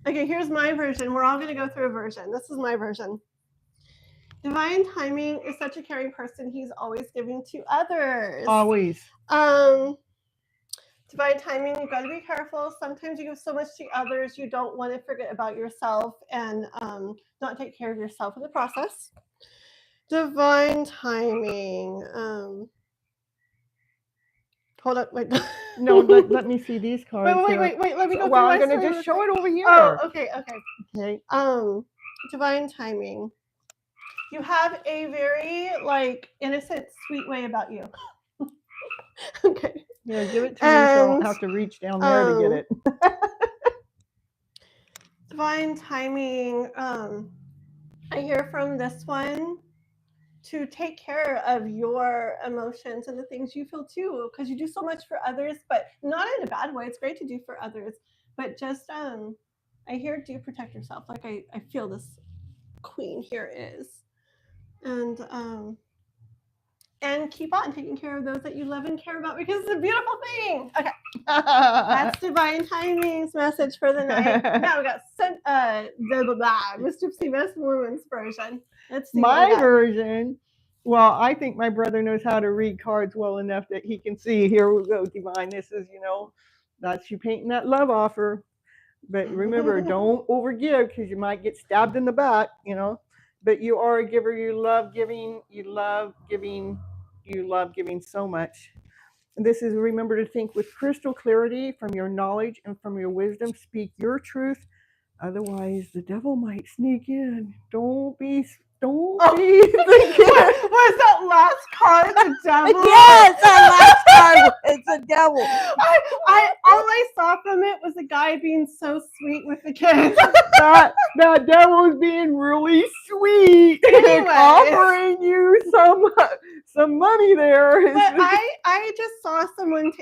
Okay, here's my version. We're all going to go through a version. This is my version. Divine timing is such a caring person. He's always giving to others.
Always.
Divine timing, you've got to be careful. Sometimes you give so much to others, you don't want to forget about yourself and not take care of yourself in the process. Divine timing. Hold up, wait.
No, let me see these cards.
Wait. Let me go.
Well, I'm
going
gonna just show it over here.
Oh, okay.
Okay.
Divine timing. You have a very innocent, sweet way about you. Okay.
Yeah, give it to me so I don't have to reach down there to get it.
Divine timing. I hear from this one to take care of your emotions and the things you feel too, because you do so much for others, but not in a bad way. It's great to do for others, but just I hear do protect yourself. Like I feel this queen here is, and keep on taking care of those that you love and care about, because it's a beautiful thing. Okay. That's Divine Timing's message for the night. Now we got Miss Gypsy Miss Woman's version. Let's see.
My version. Well, I think my brother knows how to read cards well enough that he can see. Here we go, Divine. This is, that's you painting that love offer. But remember, don't overgive because you might get stabbed in the back, But you are a giver. You love giving. You love giving. You love giving so much. And this is, remember to think with crystal clarity from your knowledge and from your wisdom. Speak your truth. Otherwise, the devil might sneak in. Don't be thinking.
Was that last card the devil?
Yes, that last card. It's a devil.
All I saw from it was a guy being so sweet with the kids.
that devil's being really sweet.
Anyways.
Offering you some money there.
But I just saw someone,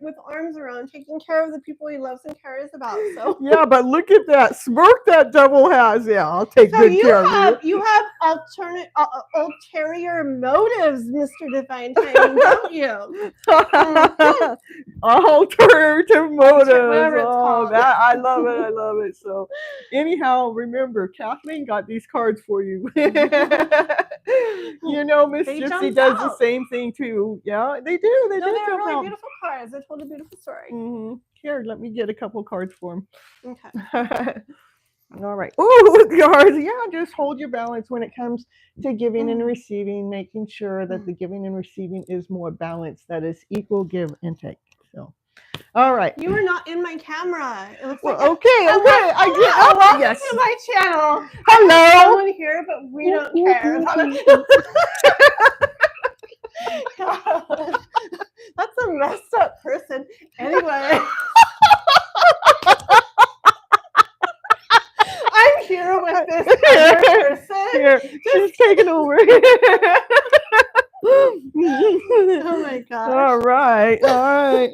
with arms around, taking care of the people he loves and cares about. So
yeah, but look at that smirk that devil has. Yeah, I'll take good care of you.
You have ulterior motives, Mr. Divine Timing, don't you?
Alternative motives.
Whatever it's called.
I love it. I love it. So, anyhow, remember, Kathleen got these cards for you. Miss Gypsy does the same thing too. Yeah, they do. They're
really beautiful cards. They told a beautiful story.
Mm-hmm. Here, let me get a couple cards for them.
Okay.
All right. Ooh, cards. Yeah, just hold your balance when it comes to giving and receiving, making sure that the giving and receiving is more balanced. That is equal give and take. So, all right.
You are not in my camera. It looks
okay.
Welcome to my channel.
Hello.
There's someone here, but we don't care. That's a messed up person. Anyway. I'm here with this other person.
Here, she's taking over.
Oh my gosh.
All right.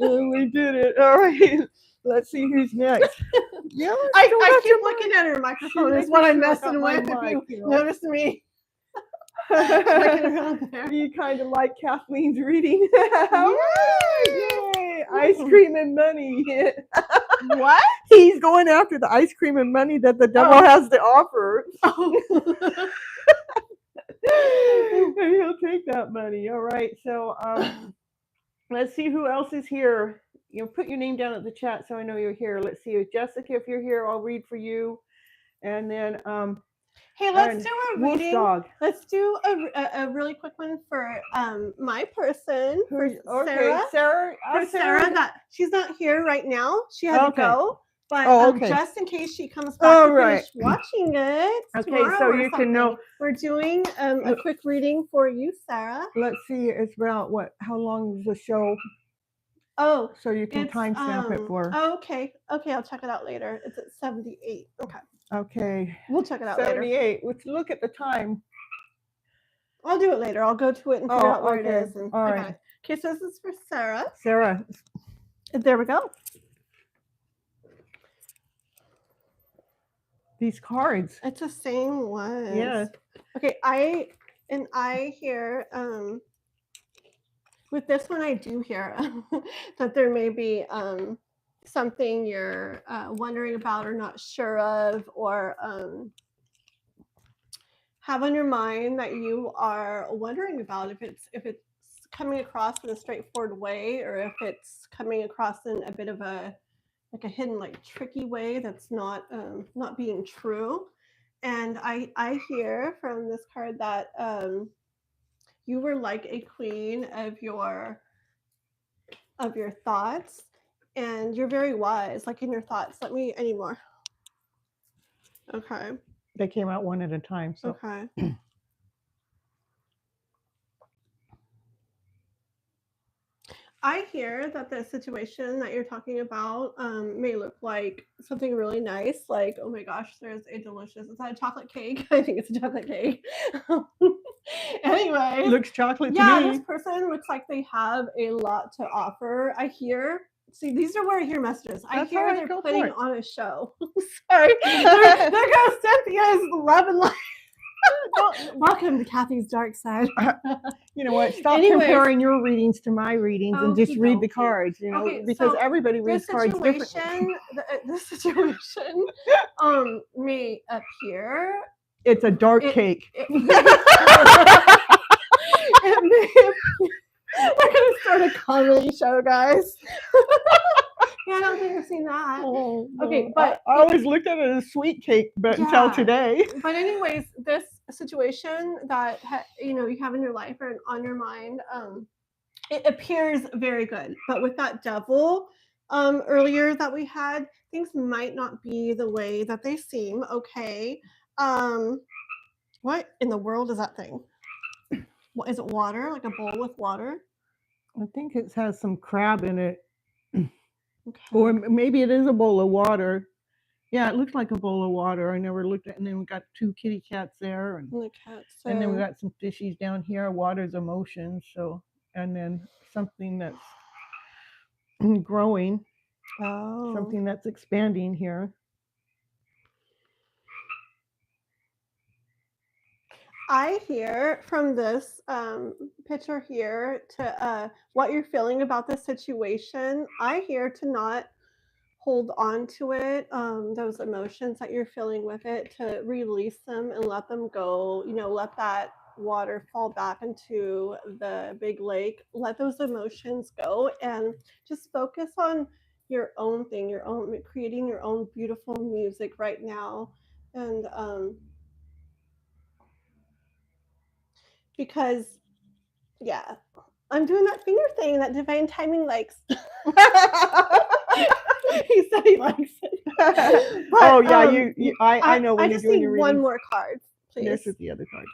We did it. All right. Let's see who's next. Yeah,
I keep looking at her microphone. Is what I'm messing with. If you notice me.
You kind of like Kathleen's reading. Yay! Ice cream and money.
What?
He's going after the ice cream and money that the devil has to offer. He'll take that money. All right. So let's see who else is here. Put your name down at the chat so I know you're here. Let's see. Jessica, if you're here, I'll read for you. And then
hey, let's do a reading.
Dog.
Let's do a really quick one for my person, for
Sarah.
Sarah, that she's not here right now. She had to go. But just in case she comes back to finish watching it.
Okay, so you can know.
We're doing a quick reading for you, Sarah.
Let's see. It's about how long is the show?
Oh,
so you can timestamp it for.
Oh, okay. I'll check it out later. It's at 78.
Okay.
We'll check it out
78.
later.
Let's look at the time.
I'll do it later. I'll go to it and figure out where it is.
All right.
Okay, so this is for Sarah.
Sarah.
There we go.
These cards.
It's the same one.
Yeah.
Okay, I hear with this one I do hear that there may be something you're wondering about or not sure of, or have on your mind that you are wondering about, if it's coming across in a straightforward way, or if it's coming across in a bit of a hidden, like, tricky way that's not being true. And I hear from this card that you were like a queen of your thoughts, and you're very wise, like, in your thoughts. I need more. Okay.
They came out one at a time. So
Okay. I hear that the situation that you're talking about may look like something really nice. Like, oh my gosh, there's a delicious, is that a chocolate cake? I think it's a chocolate cake. Anyway.
looks chocolate to
Yeah,
me.
this person looks like they have a lot to offer. I hear, see, these are where I hear messages. I
That's
hear
all right,
they're
go for
putting
it.
on a show. Sorry. There goes Cynthia's love and light. Welcome to Kathy's dark side.
You know what? Stop
Anyways.
comparing your readings to my readings and just read the
Okey-dokey.
cards, you know,
Okay,
because
so
everybody
this
reads cards differently.
situation, this situation may appear,
It's a dark
It-
cake.
it may we're gonna start a comedy show, guys. Yeah, I don't think I've seen that.
Oh,
Okay,
no.
but
I always looked at it as a sweet cake, but until
Yeah.
today.
But anyways, this situation that you have in your life or on your mind, it appears very good. But with that devil earlier that we had, things might not be the way that they seem. Okay. What in the world is that thing? What is it? Water? Like a bowl with water?
I think it has some crab in it.
Okay.
Or maybe it is a bowl of water. Yeah, it looks like a bowl of water. I never looked at it. And then we got 2 kitty cats there. And
the cats.
then we got some fishies down here. Water's emotions. So, and then something that's growing, something that's expanding here.
I hear from this picture here to what you're feeling about this situation. I hear to not hold on to it, those emotions that you're feeling with it, to release them and let them go. Let that water fall back into the big lake. Let those emotions go and just focus on your own thing, creating your own beautiful music right now. And because, yeah, I'm doing that finger thing that divine timing likes. He said he likes it. But,
oh yeah, I know when
I
you're
just
doing
need
your
one
readings.
more card, please.
This is the other card.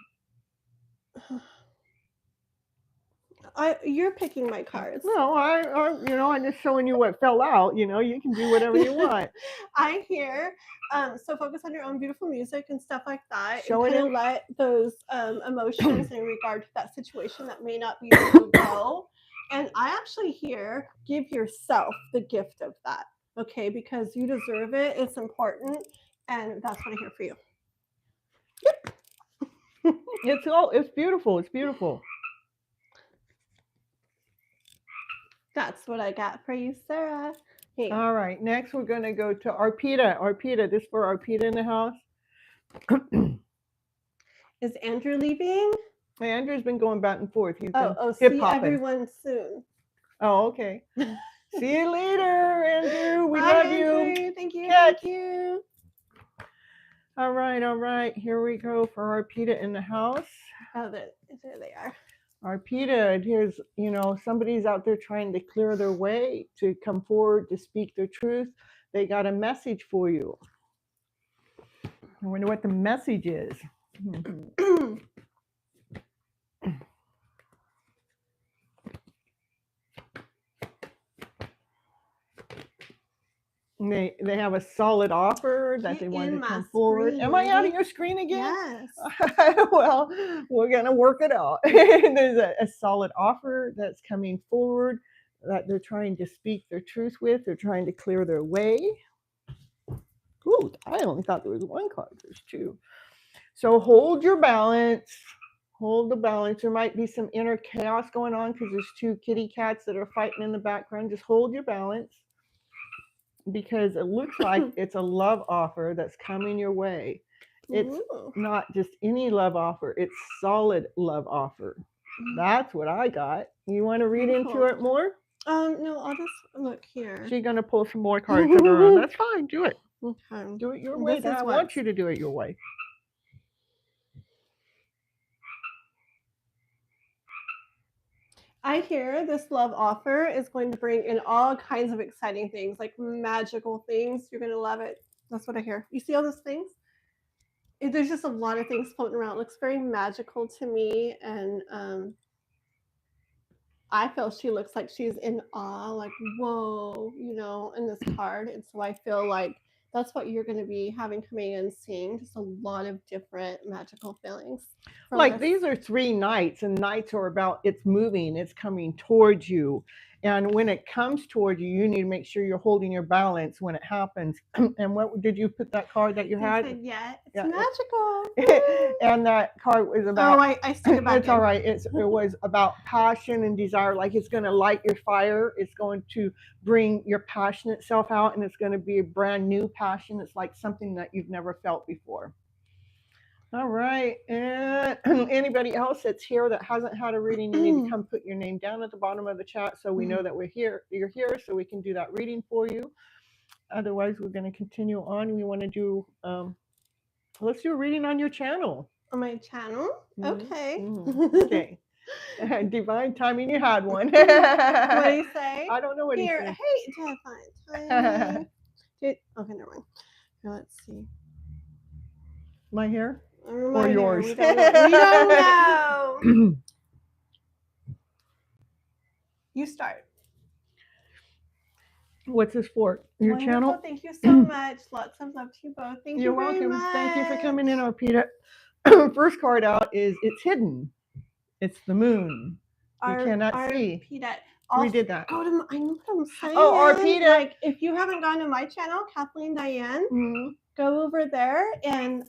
You're picking my cards.
No, I'm just showing you what fell out. You can do whatever you want.
I hear, so focus on your own beautiful music and stuff like that.
Show
and
it
kind of
in.
let those emotions in regard to that situation that may not be able to go. And I actually hear, give yourself the gift of that, okay? Because you deserve it. It's important, and that's what I hear for you.
It's beautiful. It's beautiful.
That's what I got for you, Sarah. Hey.
All right. Next, we're going to go to Arpita. Arpita, this for Arpita in the house.
Is Andrew leaving?
Hey, Andrew's been going back and forth. He's been
see
hip-hopping.
everyone soon.
Oh, okay. See you later, Andrew. We
Bye,
love
Andrew.
you.
Thank you.
Catch.
Thank you.
All right. Here we go for Arpita in the house.
Oh, there they are.
Arpita, here's, somebody's out there trying to clear their way to come forward to speak their truth. They got a message for you. I wonder what the message is. They have a solid offer that they want to come forward. Am I out of your screen again?
Yes.
Well, we're going to work it out. There's a solid offer that's coming forward that they're trying to speak their truth with. They're trying to clear their way. Ooh, I only thought there was one card. There's 2. So hold your balance. Hold the balance. There might be some inner chaos going on because there's 2 kitty cats that are fighting in the background. Just hold your balance, because it looks like it's a love offer that's coming your way. It's not just any love offer. It's solid love offer. That's what I got. You want to read into it more?
No, I'll just look here.
She's going to pull some more cards of her own. That's fine. Do it.
Okay.
Do it your way. I want you to do it your way.
I hear this love offer is going to bring in all kinds of exciting things, like magical things. You're going to love it. That's what I hear. You see all those things? There's just a lot of things floating around. It looks very magical to me. And I feel she looks like she's in awe, like, whoa, in this card. And so I feel like that's what you're going to be having coming in, seeing just a lot of different magical feelings.
Like these are 3 knights, and knights are about it's moving, it's coming towards you. And when it comes towards you, you need to make sure you're holding your balance when it happens. And what did you put that card that you had?
I said, it's magical.
And that card was about.
Oh, I stood it back.
It's all right. It was about passion and desire. Like it's going to light your fire. It's going to bring your passionate self out, and it's going to be a brand new passion. It's like something that you've never felt before. All right. And anybody else that's here that hasn't had a reading, you need to come put your name down at the bottom of the chat so we know that we're here. You're here, so we can do that reading for you. Otherwise, we're going to continue on. We want to do, let's do a reading on your channel.
On my channel? Okay.
Okay. Divine timing, you had one.
What do you say?
I don't know what
here,
he said.
Hey, divine timing. Okay, never mind. Now let's see.
My hair?
Or
yours?
We don't know. You start.
What's this for? Your
Wonderful.
channel?
Thank you so much. Lots of love to you both. Thank
You're
you very
welcome.
much.
Thank you for coming in, Arpita. First card out is it's hidden. It's the moon. You cannot see.
Also,
we did that.
Go to I know what I'm saying.
Oh, Arpita.
Like, if you haven't gone to my channel, Kathleen Diane, go over there and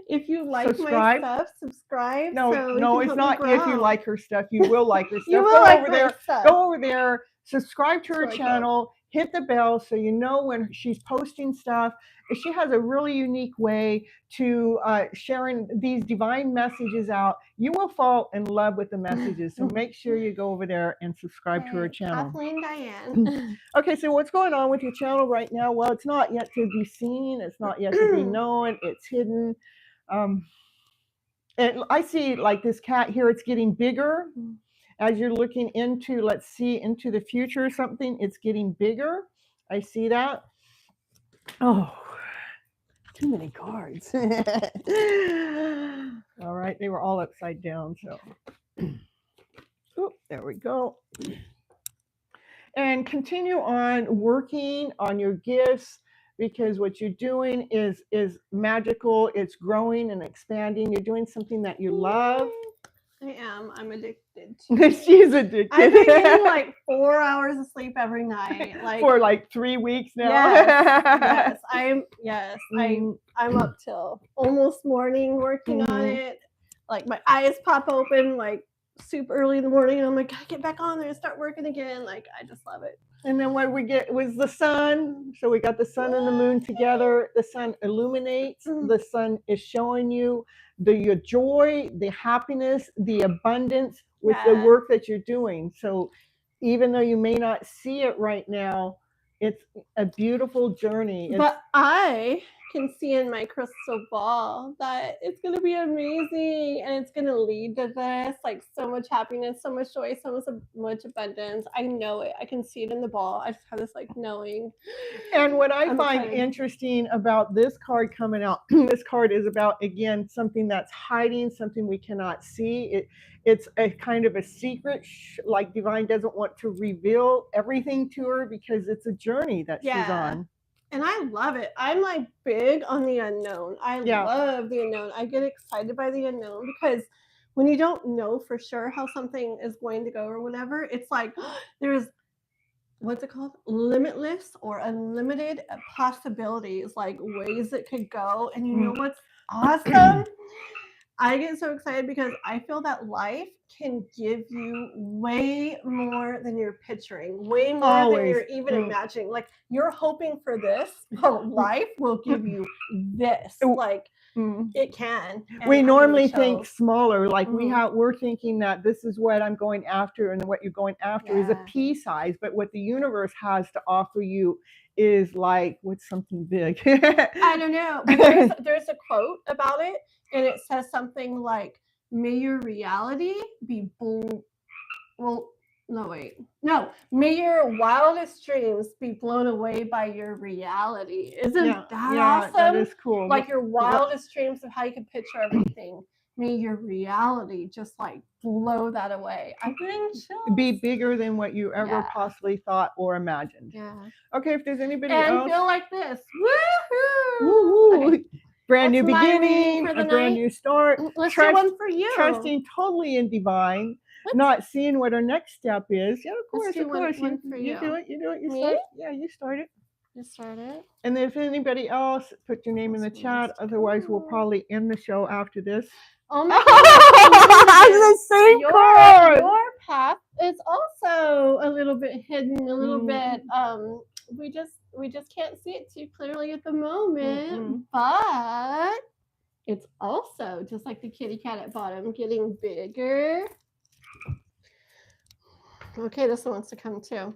if you like my stuff, subscribe.
No, it's not if you like her stuff. You will like her stuff.
You will like
over there.
Stuff.
Go over there. Subscribe to her channel. Hit the bell so you know when she's posting stuff. She has a really unique way to sharing these divine messages out. You will fall in love with the messages. So make sure you go over there and subscribe to her channel.
Kathleen Diane.
Okay, so what's going on with your channel right now? Well, it's not yet to be seen. It's not yet to be known. It's hidden. And I see like this cat here. It's getting bigger. As you're looking into, let's see, into the future or something, it's getting bigger. I see that. Oh, too many cards. All right, they were all upside down. So, oh, there we go. And continue on working on your gifts, because what you're doing is magical. It's growing and expanding. You're doing something that you love.
I am. I'm addicted.
She's addicted.
I've been getting like 4 hours of sleep every night, like
for like 3 weeks now.
Yes. I'm up till almost morning working on it. Like my eyes pop open like super early in the morning, and I'm like, gotta get back on there and start working again. Like I just love it.
And then what we get was the sun. So we got the sun and the moon together. The sun illuminates. The sun is showing you your joy, the happiness, the abundance with the work that you're doing. So even though you may not see it right now, it's a beautiful journey.
But I can see in my crystal ball that it's going to be amazing, and it's going to lead to this, like so much happiness, so much joy, so much abundance. I know it. I can see it in the ball. I just have this like knowing.
And what I find interesting about this card coming out, this card is about, again, something that's hiding, something we cannot see. It's a kind of a secret, like Divine doesn't want to reveal everything to her because it's a journey that she's on.
And I love it. I'm like big on the unknown. I love the unknown. I get excited by the unknown because when you don't know for sure how something is going to go or whatever, it's like there's, what's it called? Limitless or unlimited possibilities, like ways it could go. And you know what's awesome? I get so excited because I feel that life can give you way more than you're picturing, way more than you're even imagining. Like you're hoping for this, but life will give you this. Like it can.
We normally think smaller, like we're thinking that this is what I'm going after, and what you're going after is a pea size, but what the universe has to offer you is like, what's something big?
I don't know, but there's a quote about it, and it says something like, may your reality be may your wildest dreams be blown away by your reality. Isn't that awesome?
That is cool.
Like your wildest dreams of how you can picture everything. May your reality just like blow that away. I'm getting chills.
Be bigger than what you ever possibly thought or imagined.
Yeah.
Okay, if there's anybody
else.
And
feel like this. Woohoo!
Woo-hoo. Okay. Brand new beginning, a brand new start.
Let's do one for you.
Trusting totally in divine. Not seeing what our next step is. Yeah, of course.
One for you.
You do it. You
Me?
start. Yeah, you start it.
You start it.
And then if anybody else, put your name in the chat. Otherwise, we'll probably end the show after this.
Oh my God.
The same card.
Your path is also a little bit hidden, a little bit. We just can't see it too clearly at the moment, but it's also just like the kitty cat at bottom, getting bigger. Okay, this one wants to come too.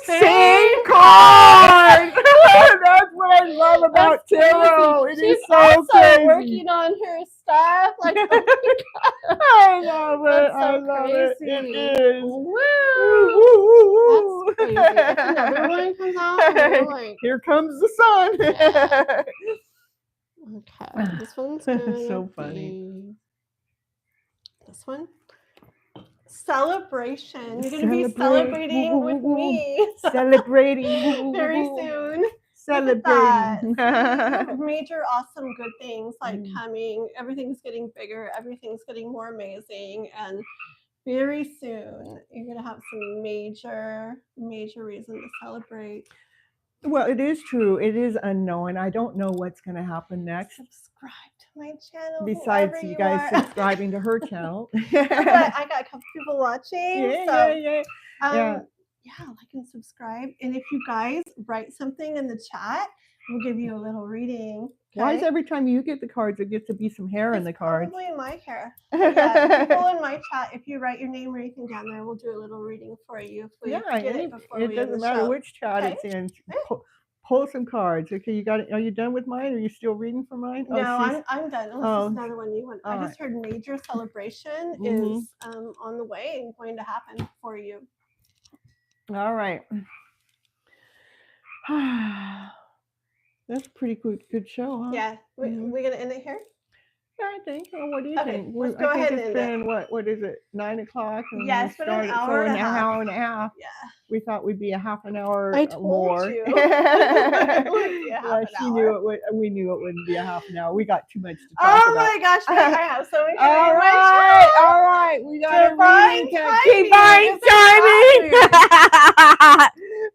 Same card. That's what I love about tarot. It is so crazy.
Working on her stuff. Like,
I love it.
So
I love
crazy.
It is.
Woo!
Woo.
That's crazy. If another one comes out, like,
here comes the sun.
Okay, this one's good.
So funny.
This one. Celebration. You're going to be celebrating with me.
Celebrating.
Very soon.
Celebrating.
Major awesome good things like coming. Everything's getting bigger. Everything's getting more amazing. And very soon, you're going to have some major reason to celebrate.
Well, it is true. It is unknown. I don't know what's going to happen next.
Subscribe to my channel.
Besides you guys subscribing to her channel.
But I got a couple people watching.
Yeah.
Like and subscribe. And if you guys write something in the chat, we'll give you a little reading. Okay?
Why is every time you get the cards, it gets to be some hair in the cards?
Probably my hair. Yeah, people in my chat, if you write your name or anything down there, we'll do a little reading for you. If we get it before
it doesn't matter which chat it's in. Pull some cards. Okay, you got it. Are you done with mine? Are you still reading for mine?
No, I'm done. Unless there's another one you want. I just heard major celebration is on the way and going to happen for you.
All right. That's a pretty good show, huh?
Yeah. We're going to end it here?
Yeah, I think. Well, what do you think?
Let's go ahead and
it's been, what is it, 9 o'clock? And
yeah, it's been an hour and a half.
Hour and a half.
Yeah.
We thought we'd be a half an hour
I told
more.
You.
She knew it would. We knew it wouldn't be a half an hour. We got too much to talk about.
Oh my gosh, I have so much.
All right. We got
divine
timing.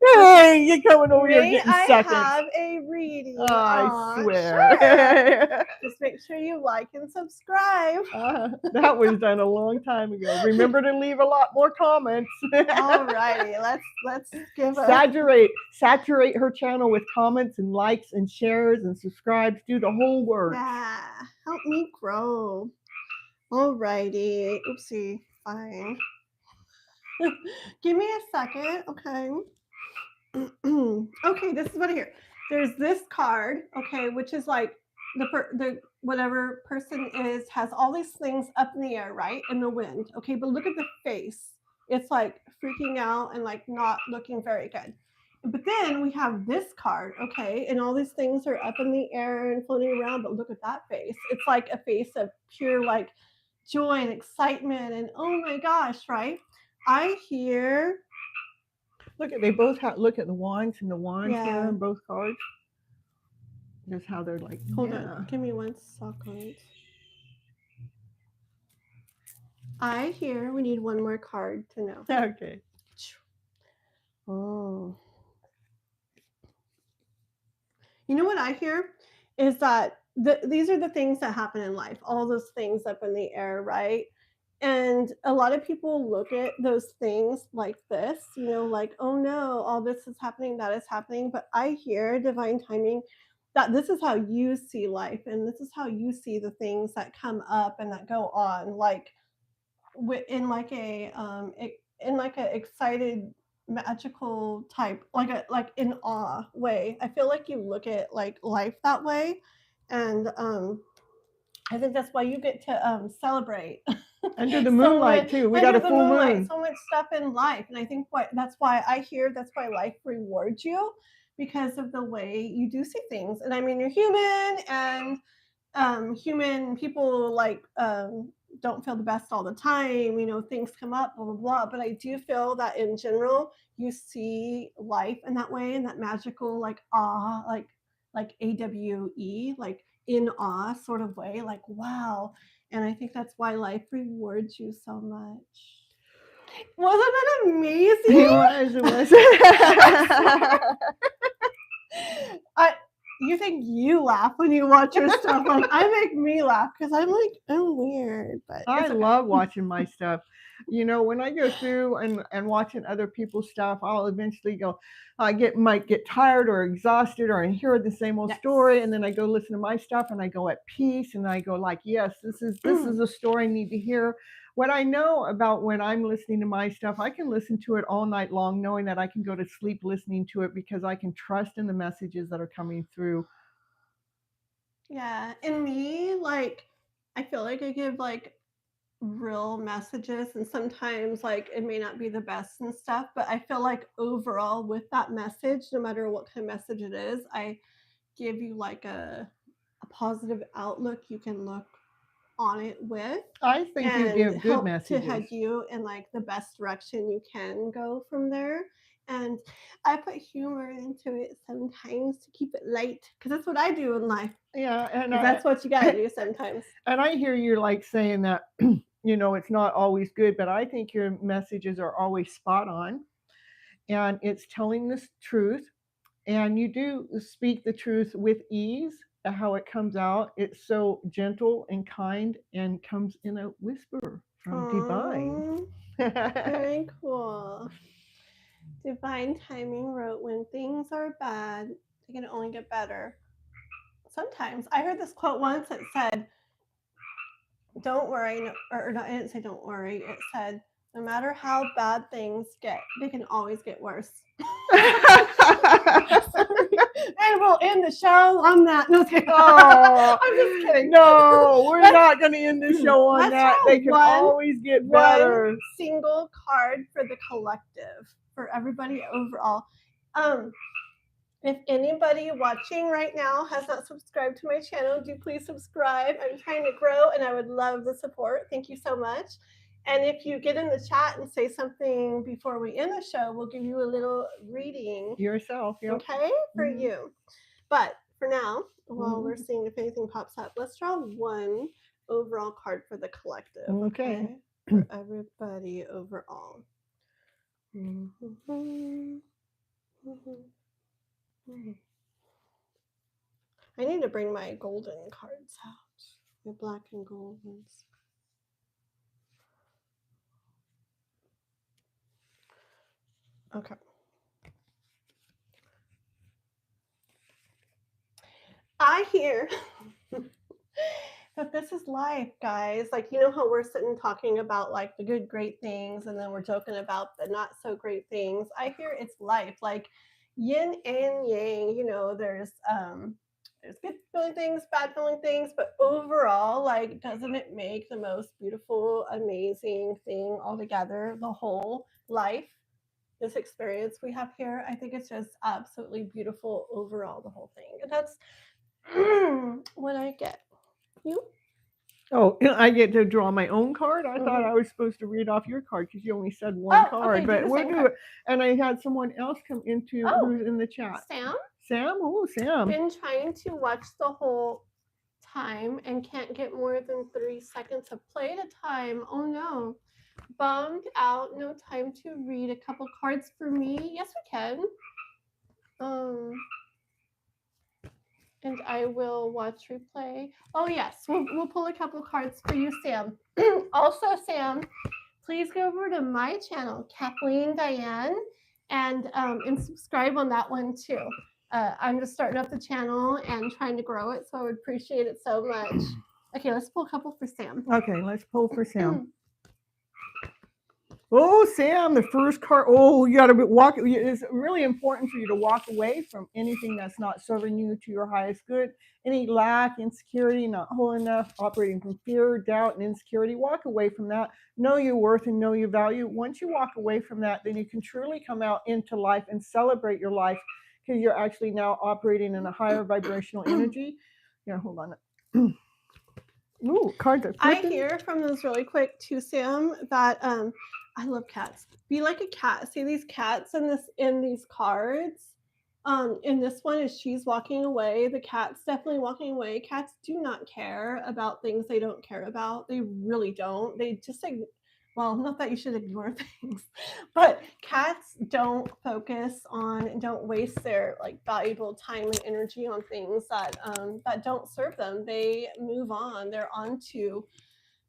Hey, you're coming over here getting seconds.
I have a reading.
I swear.
Sure. Just make sure you like and subscribe.
That was done a long time ago. Remember to leave a lot more comments.
All righty, let's give
saturate her channel with comments and likes and shares and subscribes. Do the whole work.
Yeah, help me grow. All righty. Oopsie. Fine. Give me a second. Okay. Okay, this is what I hear. There's this card, okay, which is like the whatever person is has all these things up in the air, right? In the wind. Okay, but look at the face. It's like freaking out and like not looking very good. But then we have this card, okay, and all these things are up in the air and floating around, but look at that face. It's like a face of pure like joy and excitement and oh my gosh, right? I hear.
Look at they both have. Look at the wands and the wands here in both cards. That's how they're like.
Hold on, give me 1 second. I hear we need one more card to know.
Okay.
Oh. You know what I hear is that these are the things that happen in life, all those things up in the air, right? And a lot of people look at those things like this, like, oh no, all this is happening, that is happening. But I hear divine timing, that this is how you see life, and this is how you see the things that come up and that go on, like in like a excited, magical type, like in awe way. I feel like you look at like life that way, and I think that's why you get to celebrate
under the moonlight too. We got a full moon.
So much stuff in life, and I think that's why life rewards you, because of the way you do see things. And I mean, you're human, and human people like don't feel the best all the time. Things come up, blah blah blah. But I do feel that in general, you see life in that way, in that magical, like awe, like AWE, like in awe sort of way, like wow. And I think that's why life rewards you so much. Wasn't that amazing?
It was.
You think you laugh when you watch your stuff. Like, I make me laugh because I'm weird. But
I love watching my stuff. When I go through and watching other people's stuff, I'll eventually go, might get tired or exhausted, or I hear the same old story, and then I go listen to my stuff and I go at peace, and I go like, yes, this is a story I need to hear. What I know about when I'm listening to my stuff, I can listen to it all night long, knowing that I can go to sleep listening to it, because I can trust in the messages that are coming through.
Yeah, and me, like, I feel like I give like real messages, and sometimes like it may not be the best and stuff, but I feel like overall with that message, no matter what kind of message it is, I give you like a positive outlook you can look on it with.
I think you give good messages
to head you in like the best direction you can go from there. And I put humor into it sometimes to keep it light, because that's what I do in life.
Yeah, and
that's what you gotta do sometimes.
And I hear you like saying that it's not always good, but I think your messages are always spot on, and it's telling the truth, and you do speak the truth with ease. How it comes out, it's so gentle and kind, and comes in a whisper from divine.
Very cool. Divine timing wrote, when things are bad, they can only get better. Sometimes. I heard this quote once that said, don't worry, or no, it didn't say don't worry, it said, no matter how bad things get, they can always get worse. And we'll end the show on that. No, I'm just kidding.
No, we're not going to end the show on that. They can always get better.
One single card for the collective, for everybody overall. If anybody watching right now has not subscribed to my channel, do please subscribe. I'm trying to grow, and I would love the support. Thank you so much. And if you get in the chat and say something before we end the show, we'll give you a little reading.
Yourself, yep.
Okay, for you. But for now, while we're seeing if anything pops up, let's draw one overall card for the collective.
Okay.
For everybody overall. I need to bring my golden cards out. My black and gold ones. Okay. I hear that this is life, guys. Like, how we're sitting talking about like the good, great things, and then we're joking about the not so great things. I hear it's life, like yin and yang. There's good feeling things, bad feeling things, but overall, like, doesn't it make the most beautiful, amazing thing altogether? The whole life, this experience we have here, I think it's just absolutely beautiful overall, the whole thing. And that's what I get. You?
Oh, I get to draw my own card? I thought I was supposed to read off your card because you only said one card.
Okay,
but we'll do it. And I had someone else come into who's in the chat.
Sam?
Sam? Oh, Sam.
Been trying to watch the whole time and can't get more than 3 seconds of play at a time. Oh no. Bummed out. No time to read a couple cards for me. Yes, we can. And I will watch replay. Oh yes, we'll pull a couple cards for you, Sam. Also, Sam, please go over to my channel, Kathleen Diane, and subscribe on that one too. I'm just starting up the channel and trying to grow it, so I would appreciate it so much. Okay, let's pull a couple for Sam.
Okay, let's pull for Sam. Oh, Sam, the first card. Oh, you got to walk. It's really important for you to walk away from anything that's not serving you to your highest good. Any lack, insecurity, not whole enough, operating from fear, doubt, and insecurity. Walk away from that. Know your worth and know your value. Once you walk away from that, then you can truly come out into life and celebrate your life because you're actually now operating in a higher vibrational energy. Yeah, hold on. Ooh, cards are
I
flipping.
hear from this really quick too, Sam, that I love cats. Be like a cat. See these cats in these cards. In this one, is she's walking away. The cat's definitely walking away. Cats do not care about things they don't care about. They really don't. They just like, well, not that you should ignore things, but cats don't focus on, don't waste their like valuable time and energy on things that don't serve them. They move on. They're on to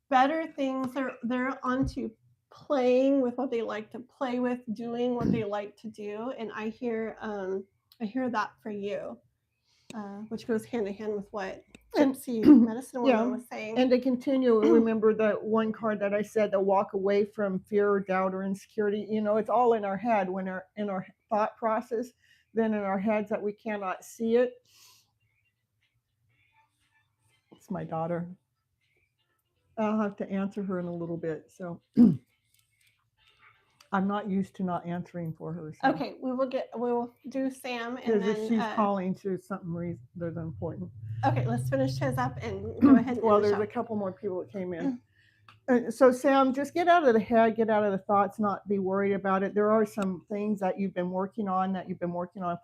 better things. They're onto playing with what they like to play with, doing what they like to do. And I hear that for you, which goes hand in hand with what Gypsy Medicine Woman was saying.
And to continue, remember that one card that I said, to walk away from fear, doubt, or insecurity. You know, it's all in our head, when in our thought process, then in our heads that we cannot see it. It's my daughter. I'll have to answer her in a little bit. So I'm not used to not answering for her. So.
Okay, we will do Sam, and then
she's calling to something that's important.
Okay, let's finish his up and go ahead. And
well, there's a couple more people that came in. So Sam, just get out of the head, get out of the thoughts, not be worried about it. There are some things that you've been working on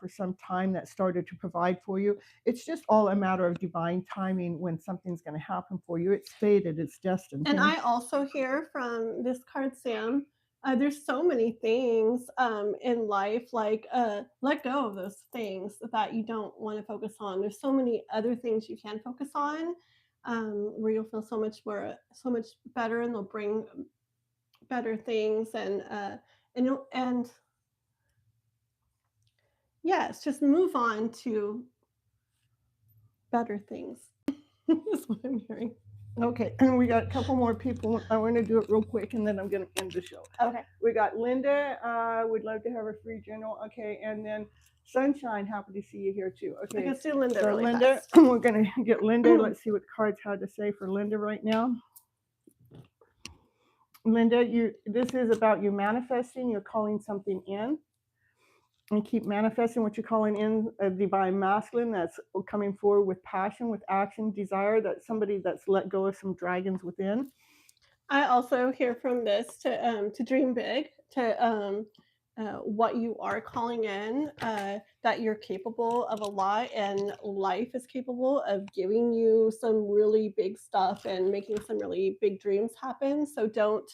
for some time that started to provide for you. It's just all a matter of divine timing when something's going to happen for you. It's fated, it's destined.
And I also hear from this card, Sam, there's so many things in life, like let go of those things that you don't want to focus on. There's so many other things you can focus on, where you'll feel so much better, and they'll bring better things, and yes, just move on to better things. That's what I'm hearing.
Okay, and we got a couple more people. I want to do it real quick, and then I'm going to end the show.
Okay.
We got Linda. Would love to have a free general. Okay, and then Sunshine. Happy to see you here too. Okay,
let's do Linda.
So
really
Linda,
fast.
We're going to get Linda. Let's see what cards had to say for Linda right now. Linda, this is about you manifesting. You're calling something in. And keep manifesting what you're calling in, a divine masculine that's coming forward with passion, with action, desire, that somebody that's let go of some dragons within.
I also hear from this to dream big, to what you are calling in, that you're capable of a lot, and life is capable of giving you some really big stuff and making some really big dreams happen. So don't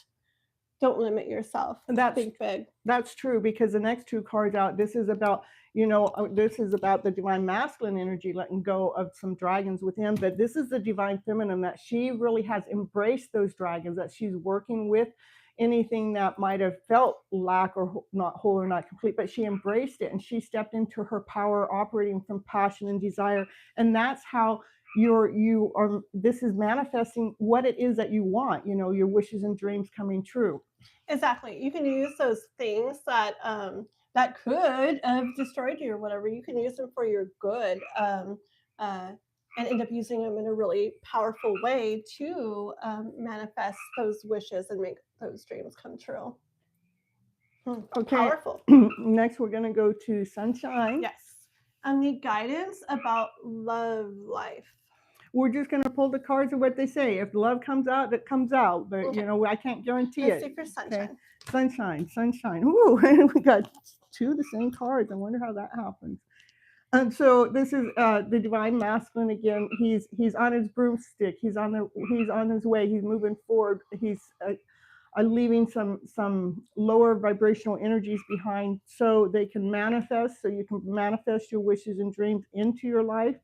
limit yourself.
And that's
big.
That's true, because the next two cards out, this is about, this is about the divine masculine energy letting go of some dragons within, but this is the divine feminine that she really has embraced those dragons, that she's working with anything that might have felt lack or not whole or not complete, but she embraced it and she stepped into her power, operating from passion and desire. And that's how this is manifesting what it is that you want, your wishes and dreams coming true.
Exactly. You can use those things that could have destroyed you or whatever. You can use them for your good, and end up using them in a really powerful way to manifest those wishes and make those dreams come true.
Okay.
Powerful.
Next, we're going to go to Sunshine.
Yes. I need guidance about love life.
We're just going to pull the cards of what they say. If love comes out, it comes out. But,
Okay.
I can't guarantee
Let's
it.
see for Sunshine.
Okay. Sunshine. Ooh, we got two of the same cards. I wonder how that happens. And so this is the divine masculine again. He's on his broomstick. He's on his way. He's moving forward. He's leaving some lower vibrational energies behind, so they can manifest. So you can manifest your wishes and dreams into your life.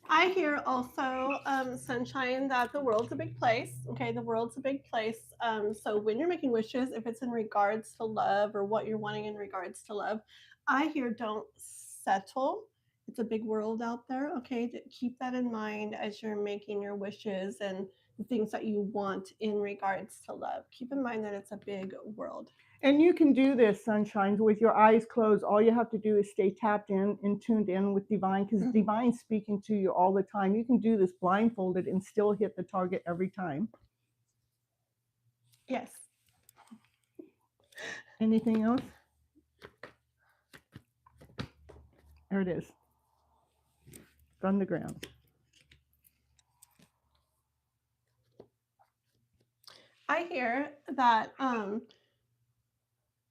I hear also, sunshine, that the world's a big place. Okay, the world's a big place. So when you're making wishes, if it's in regards to love or what you're wanting in regards to love, I hear don't settle. It's a big world out there. Okay, keep that in mind as you're making your wishes and the things that you want in regards to love. Keep in mind that it's a big world.
And you can do this, sunshines, with your eyes closed. All you have to do is stay tapped in and tuned in with divine, because divine's speaking to you all the time. You can do this blindfolded and still hit the target every time.
Yes.
Anything else? There it is. It's on the ground.
I hear that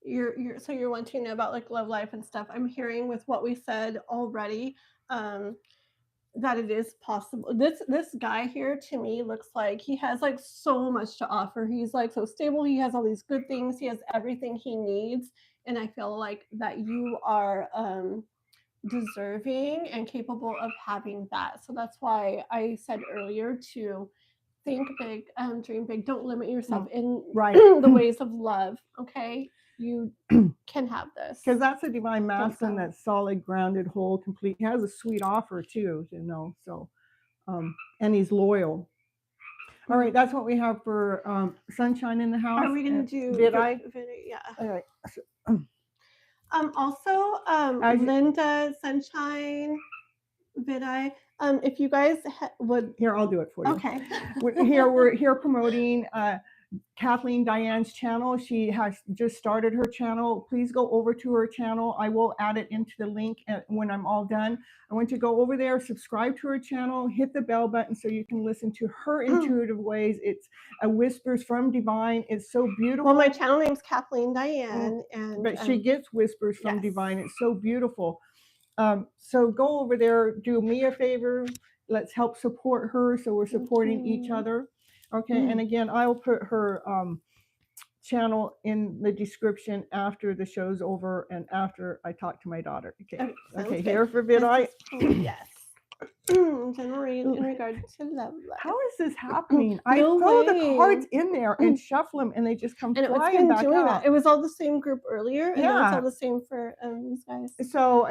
you're wanting to know about like love life and stuff. I'm hearing with what we said already, that it is possible. This guy here to me looks like he has like so much to offer. He's like so stable. He has all these good things. He has everything he needs, and I feel like that you are deserving and capable of having that. So that's why I said earlier to think big, dream big. Don't limit yourself in the ways of love. Okay, you can have this.
Because that's a divine masculine that's solid, grounded, whole, complete. He has a sweet offer too, you know. So, and he's loyal. All right, that's what we have for sunshine in the house.
Are we gonna do
Vidai?
Yeah.
All right.
Also, Linda, Sunshine, Vidai. If you guys would
here, I'll do it for you.
Okay.
We're here promoting Kathleen Diane's channel. She has just started her channel. Please go over to her channel. I will add it into the link when I'm all done. I want you to go over there, subscribe to her channel, hit the bell button so you can listen to her intuitive ways. It's Whispers from Divine. It's so beautiful.
Well, my channel name's Kathleen Diane,
but she gets Whispers from Divine. It's so beautiful. So go over there, do me a favor. Let's help support her. So we're supporting each other. Okay. And again, I'll put her channel in the description after the show's over and after I talk to my daughter. Okay. Here for Vidai.
Yes. Generally in regard to love life.
How is this happening? I throw the cards in there and shuffle them, and they just come flying back out.
It was all the same group earlier, and now it's all the same for these guys.
So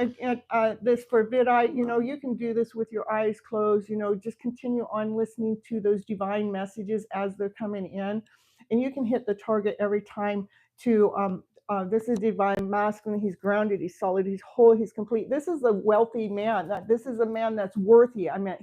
this for Vidai, you know, you can do this with your eyes closed. You know, just continue on listening to those divine messages as they're coming in, and you can hit the target every time. To this is divine masculine. He's grounded. He's solid. He's whole. He's complete. This is a wealthy man. This is a man that's worthy. I mean,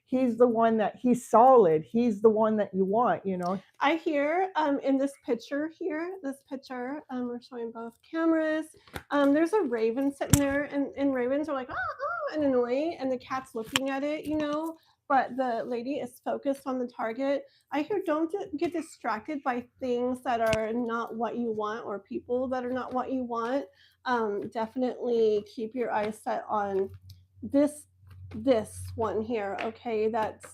he's the one that he's solid. He's the one that you want, you know.
I hear in this picture here, we're showing both cameras. There's a raven sitting there, and ravens are like, oh, and annoying, and the cat's looking at it, you know. But the lady is focused on the target. I hear don't get distracted by things that are not what you want or people that are not what you want. Definitely keep your eyes set on this one here, okay? That's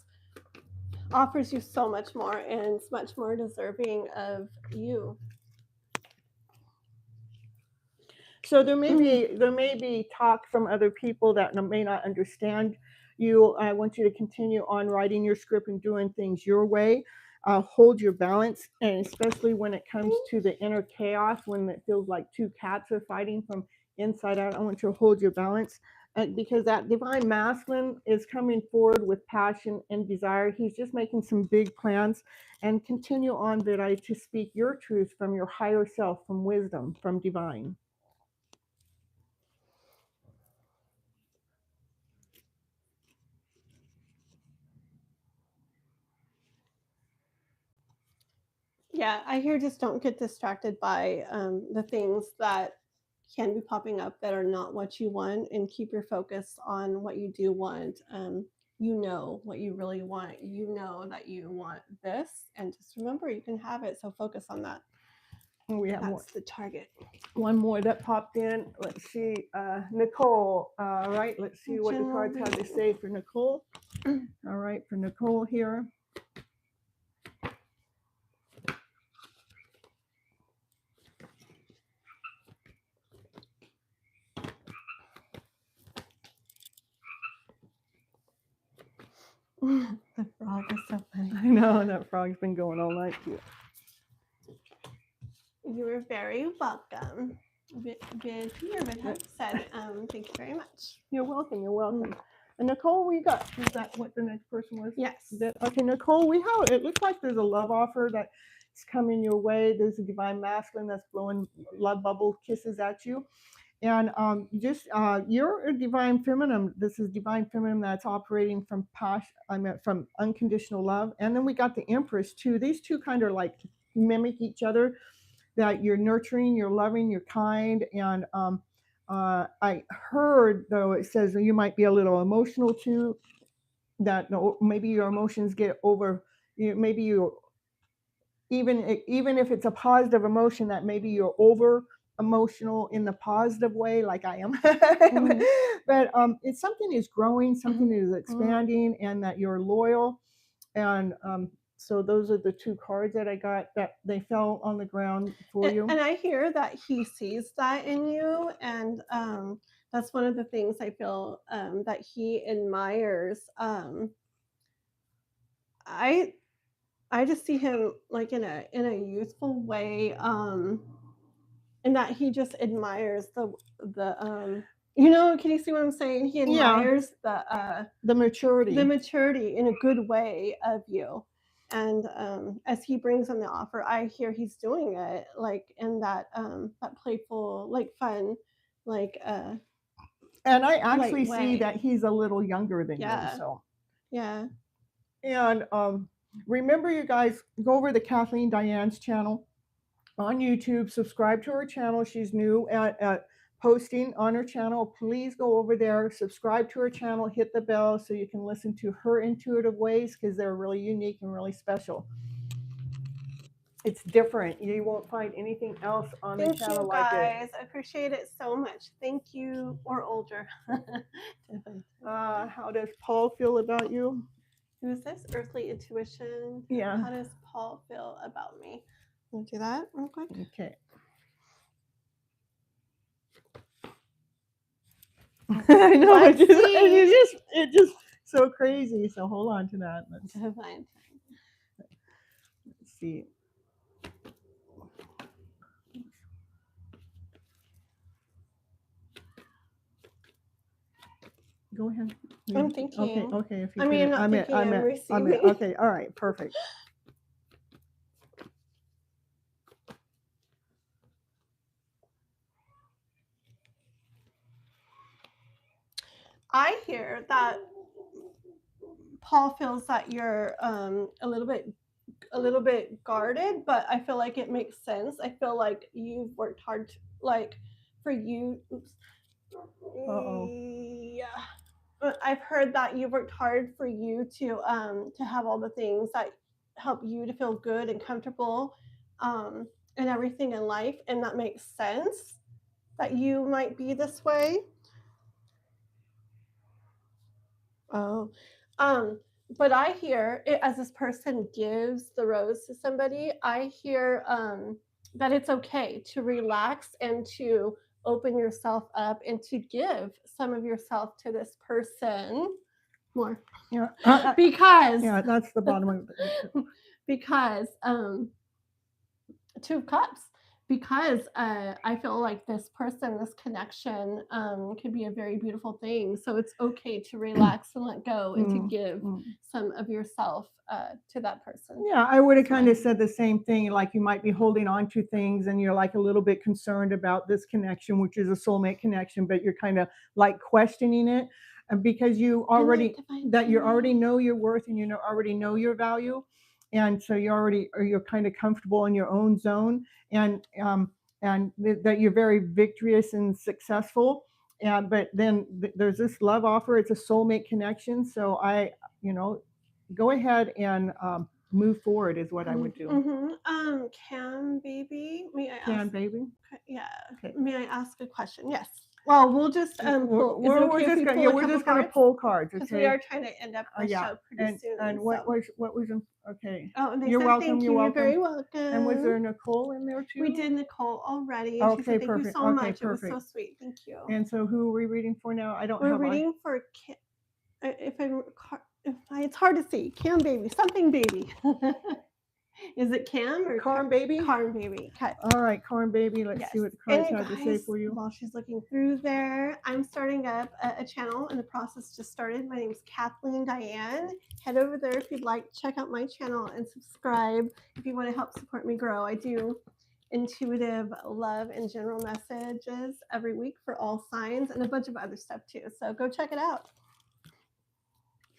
offers you so much more and it's much more deserving of you.
So there may be talk from other people that may not understand you. I want you to continue on writing your script and doing things your way. Hold your balance, and especially when it comes to the inner chaos, when it feels like two cats are fighting from inside out. I want you to hold your balance. Because that divine masculine is coming forward with passion and desire. He's just making some big plans. And continue on, Vidai, to speak your truth from your higher self, from wisdom, from divine.
Yeah, I hear just don't get distracted by the things that can be popping up that are not what you want, and keep your focus on what you do want. You know what you really want. You know that you want this, and just remember you can have it. So focus on that.
We have
That's the target.
One more that popped in. Let's see, Nicole. All right, let's see what the cards have to say for Nicole. All right, for Nicole here.
The frog is so funny.
I know that frog's been going all night too.
You are very welcome. Said, thank you very much.
You're welcome. You're welcome. And Nicole, we got, is that what the next person was?
Yes.
Okay, Nicole, we have, it looks like there's a love offer that's coming your way. There's a divine masculine that's blowing love bubble kisses at you. And you're a divine feminine. This is divine feminine that's operating from passion, from unconditional love. And then we got the Empress too. These two kind of like mimic each other, that you're nurturing, you're loving, you're kind. And I heard, though, it says you might be a little emotional too, that maybe your emotions get over, maybe you, even if it's a positive emotion, that maybe you're over emotional in the positive way, like I am. Mm-hmm. But it's something is growing, something is expanding, and that you're loyal. And so those are the two cards that I got, that they fell on the ground for you.
And I hear that he sees that in you, and that's one of the things I feel that he admires. I just see him like in a youthful way, and that he just admires the can you see what I'm saying? He admires the maturity in a good way of you. And as he brings on the offer, I hear he's doing it like in that playful, like fun, like
and I actually see that he's a little younger than you. So
yeah.
And remember, you guys, go over to Kathleen Diane's channel on YouTube, subscribe to her channel. She's new at posting on her channel. Please go over there, subscribe to her channel, hit the bell so you can listen to her intuitive ways, because they're really unique and really special. It's different. You won't find anything else on the channel like it.
Thank you, guys. I appreciate it so much. Thank you. Or older.
How does Paul feel about you?
Who is this? Earthly intuition.
Yeah.
How does Paul feel about me? We'll do that real quick.
Okay. I know, it's just so crazy. So hold on to that. Let's see. Go ahead.
I'm thinking.
Okay. If you
I'm not thinking. I'm receiving.
Okay. All right. Perfect.
I hear that Paul feels that you're a little bit guarded, but I feel like it makes sense. I feel like you've worked hard for you. Oops. Yeah. I've heard that you've worked hard for you to have all the things that help you to feel good and comfortable and everything in life, and that makes sense that you might be this way. But I hear it, as this person gives the rose to somebody, I hear that it's okay to relax and to open yourself up and to give some of yourself to this person more.
Yeah.
Because
that's the bottom of it.
Because Two of Cups. Because I feel like this person, this connection could be a very beautiful thing. So it's okay to relax and let go and to give some of yourself to that person.
Yeah, I would have kind of said the same thing. Like, you might be holding on to things and you're like a little bit concerned about this connection, which is a soulmate connection, but you're kind of like questioning it because you already know your worth, and you already know your value. And so you're kind of comfortable in your own zone, and that you're very victorious and successful. But then there's this love offer. It's a soulmate connection. So go ahead and move forward is what I would do.
Can baby? May I ask?
Can baby?
Yeah. Okay. May I ask a question? Yes. Well, we'll just we're just going to
pull cards, okay?
Because we are trying to end up the show pretty soon.
And what was okay?
Oh, and
you're welcome.
Thank you. You're very welcome.
And was there Nicole in there too?
We did Nicole already.
Okay,
she said, thank you so much.
Perfect.
It was so sweet. Thank you.
And so who are we reading for now?
We're reading for It's hard to see. Cam baby, something baby. Is it Cam or
Corn baby?
Corn baby. Okay.
All right, corn baby. Let's see what the cards have to say for you.
While she's looking through there, I'm starting up a channel, and the process just started. My name is Kathleen Diane. Head over there if you'd like to check out my channel and subscribe if you want to help support me grow. I do intuitive love and general messages every week for all signs and a bunch of other stuff too. So go check it out.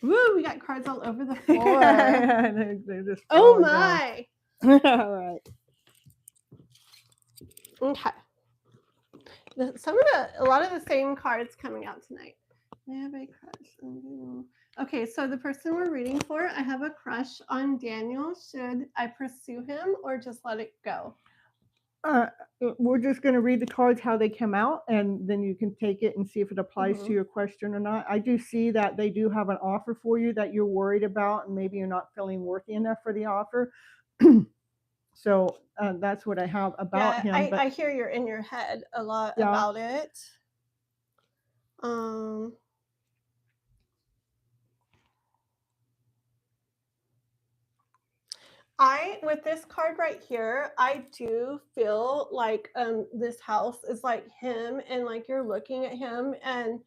Woo, we got cards all over the floor.
They're just
Oh my.
All right.
Okay. A lot of the same cards coming out tonight. I have a crush. Okay, so the person we're reading for, I have a crush on Daniel. Should I pursue him or just let it go?
We're just going to read the cards how they come out, and then you can take it and see if it applies to your question or not. I do see that they do have an offer for you that you're worried about, and maybe you're not feeling worthy enough for the offer. So that's what I have about him.
I hear you're in your head a lot about it. With this card right here, I do feel like this house is like him, and like you're looking at him, and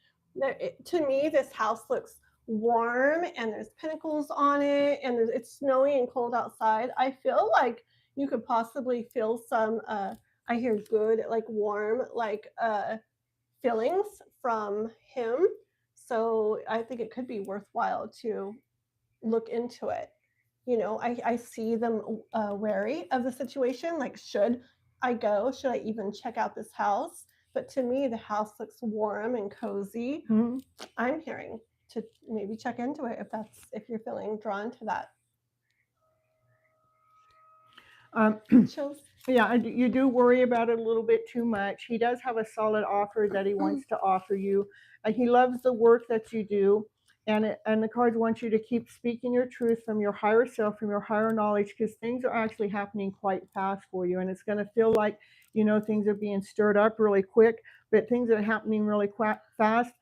to me this house looks warm, and there's pinnacles on it, and it's snowy and cold outside. I feel like you could possibly feel some I hear good, like warm, like feelings from him. So I think it could be worthwhile to look into it. You know, I see them wary of the situation. Like, should I go? Should I even check out this house? But to me, the house looks warm and cozy.
Mm-hmm.
I'm hearing to maybe check into it if you're feeling drawn to that. Chills.
Yeah, you do worry about it a little bit too much. He does have a solid offer that he wants to offer you. He loves the work that you do. And the cards want you to keep speaking your truth from your higher self, from your higher knowledge, because things are actually happening quite fast for you. And it's going to feel like, things are being stirred up really quick, but things are happening really fast.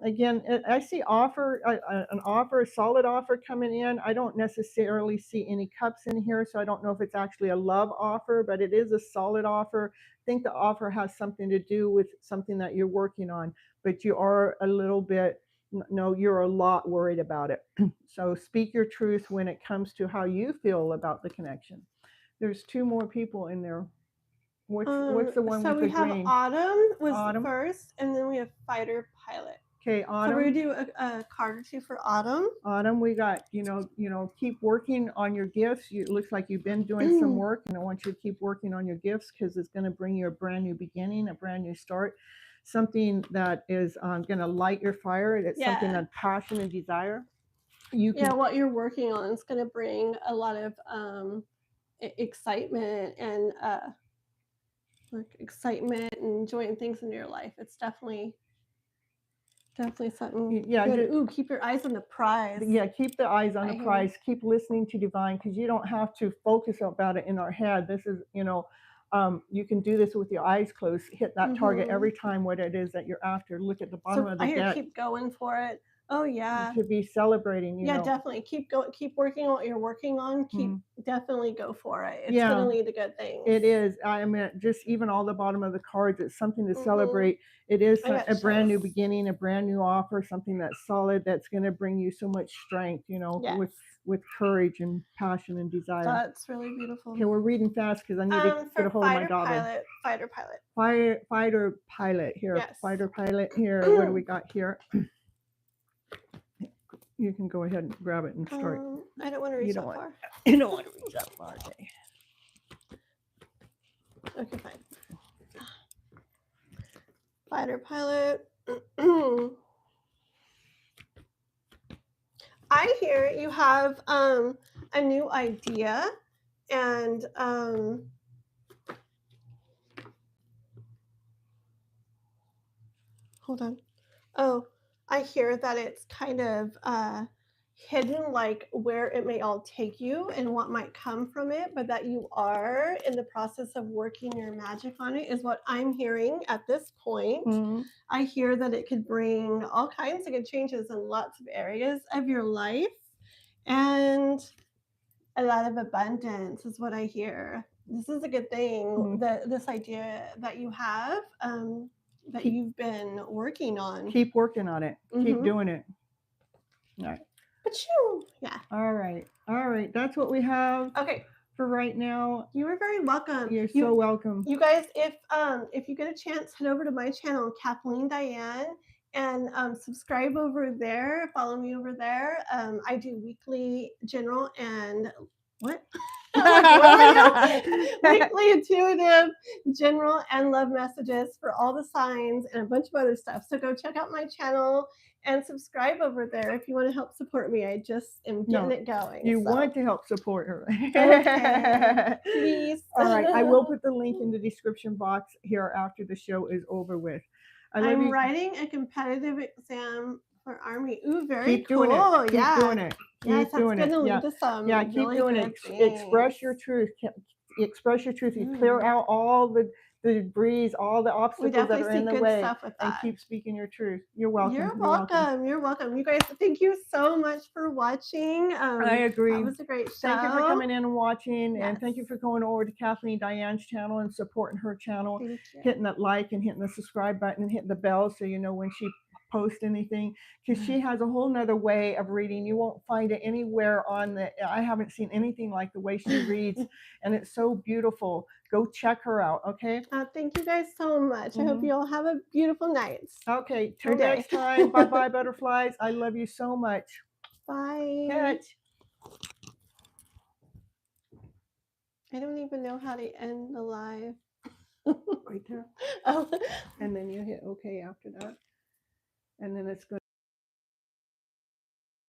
Again, I see a solid offer coming in. I don't necessarily see any cups in here, so I don't know if it's actually a love offer, but it is a solid offer. I think the offer has something to do with something that you're working on, but you are a little bit, no, you're a lot worried about it. So speak your truth when it comes to how you feel about the connection. There's two more people in there. What's the one with the green?
So we have Autumn first, and then we have Fighter Pilot.
Okay, Autumn.
So we're gonna do a card or two for Autumn.
Autumn, we got, keep working on your gifts. It looks like you've been doing some work, and I want you to keep working on your gifts because it's going to bring you a brand new beginning, a brand new start, something that is going to light your fire. It's something that passion and desire.
What you're working on is going to bring a lot of excitement and enjoying things in your life. It's definitely something good. Keep your eyes on the prize.
Yeah, keep the eyes on the prize. Keep listening to divine, because you don't have to focus about it in our head. This is, you can do this with your eyes closed. Hit that target every time, what it is that you're after. Look at the bottom of the deck.
Keep going for it. Oh yeah.
To be celebrating,
definitely. Keep going. Keep working on what you're working on. Definitely go for it. It's going to lead to good things.
It is. I mean, just even all the bottom of the cards, it's something to celebrate. It is a brand new beginning, a brand new offer, something that's solid, that's going to bring you so much strength, with courage and passion and desire.
That's really beautiful.
Okay, we're reading fast because I need to get a hold of my daughter.
Fighter Pilot.
Fighter Pilot here.
Yes.
Fighter Pilot here. What do we got here? You can go ahead and grab it and start.
I don't want to reach that far.
You don't want to reach that far.
Okay, fine. Fighter Pilot. I hear you have a new idea, and hold on. Oh, I hear that it's kind of hidden, like where it may all take you and what might come from it, but that you are in the process of working your magic on it, is what I'm hearing at this point.
Mhm.
I hear that it could bring all kinds of good changes in lots of areas of your life, and a lot of abundance is what I hear. This is a good thing.
Mhm.
This idea that you have, that
Keep-
you've been working on.
Keep working on it. Keep
Mhm.
doing it. All right.
But you, yeah.
All right. All right. That's what we have
Okay.
for right now.
You are very welcome.
You're so welcome.
You guys, if you get a chance, head over to my channel, Kathleen Diane, and subscribe over there. Follow me over there. I do weekly general and what? Weekly intuitive, general, and love messages for all the signs and a bunch of other stuff. So go check out my channel and subscribe over there if you want to help support me. I just am getting it going.
You want to help support her.
Okay. Please.
All right. I will put the link in the description box here after the show is over with.
I'm writing a competitive exam for Army. Ooh, very
keep
cool.
Doing it.
Yeah.
Keep doing it.
Yes,
Keep doing it.
lead to some
keep
really
doing
good
it.
things.
Express your truth. Express your truth. You clear out all the debris, all the obstacles that are in the way, and keep speaking your truth. You're welcome.
You're welcome. You're welcome. You guys, thank you so much for watching.
I agree.
That was a great show.
Thank you for coming in and watching, and thank you for going over to Kathleen Diane's channel and supporting her channel, hitting that like and hitting the subscribe button and hitting the bell so you know when she post anything, because she has a whole nother way of reading. You won't find it anywhere on the, I haven't seen anything like the way she reads, and it's so beautiful. Go check her out. Okay.
Thank you guys so much. I hope you all have a beautiful night.
Okay, till next time. Bye bye, butterflies. I love you so much.
Bye.
Catch.
I don't even know how to end the live.
Right there.
Oh.
And then you hit OK after that, and then it's good.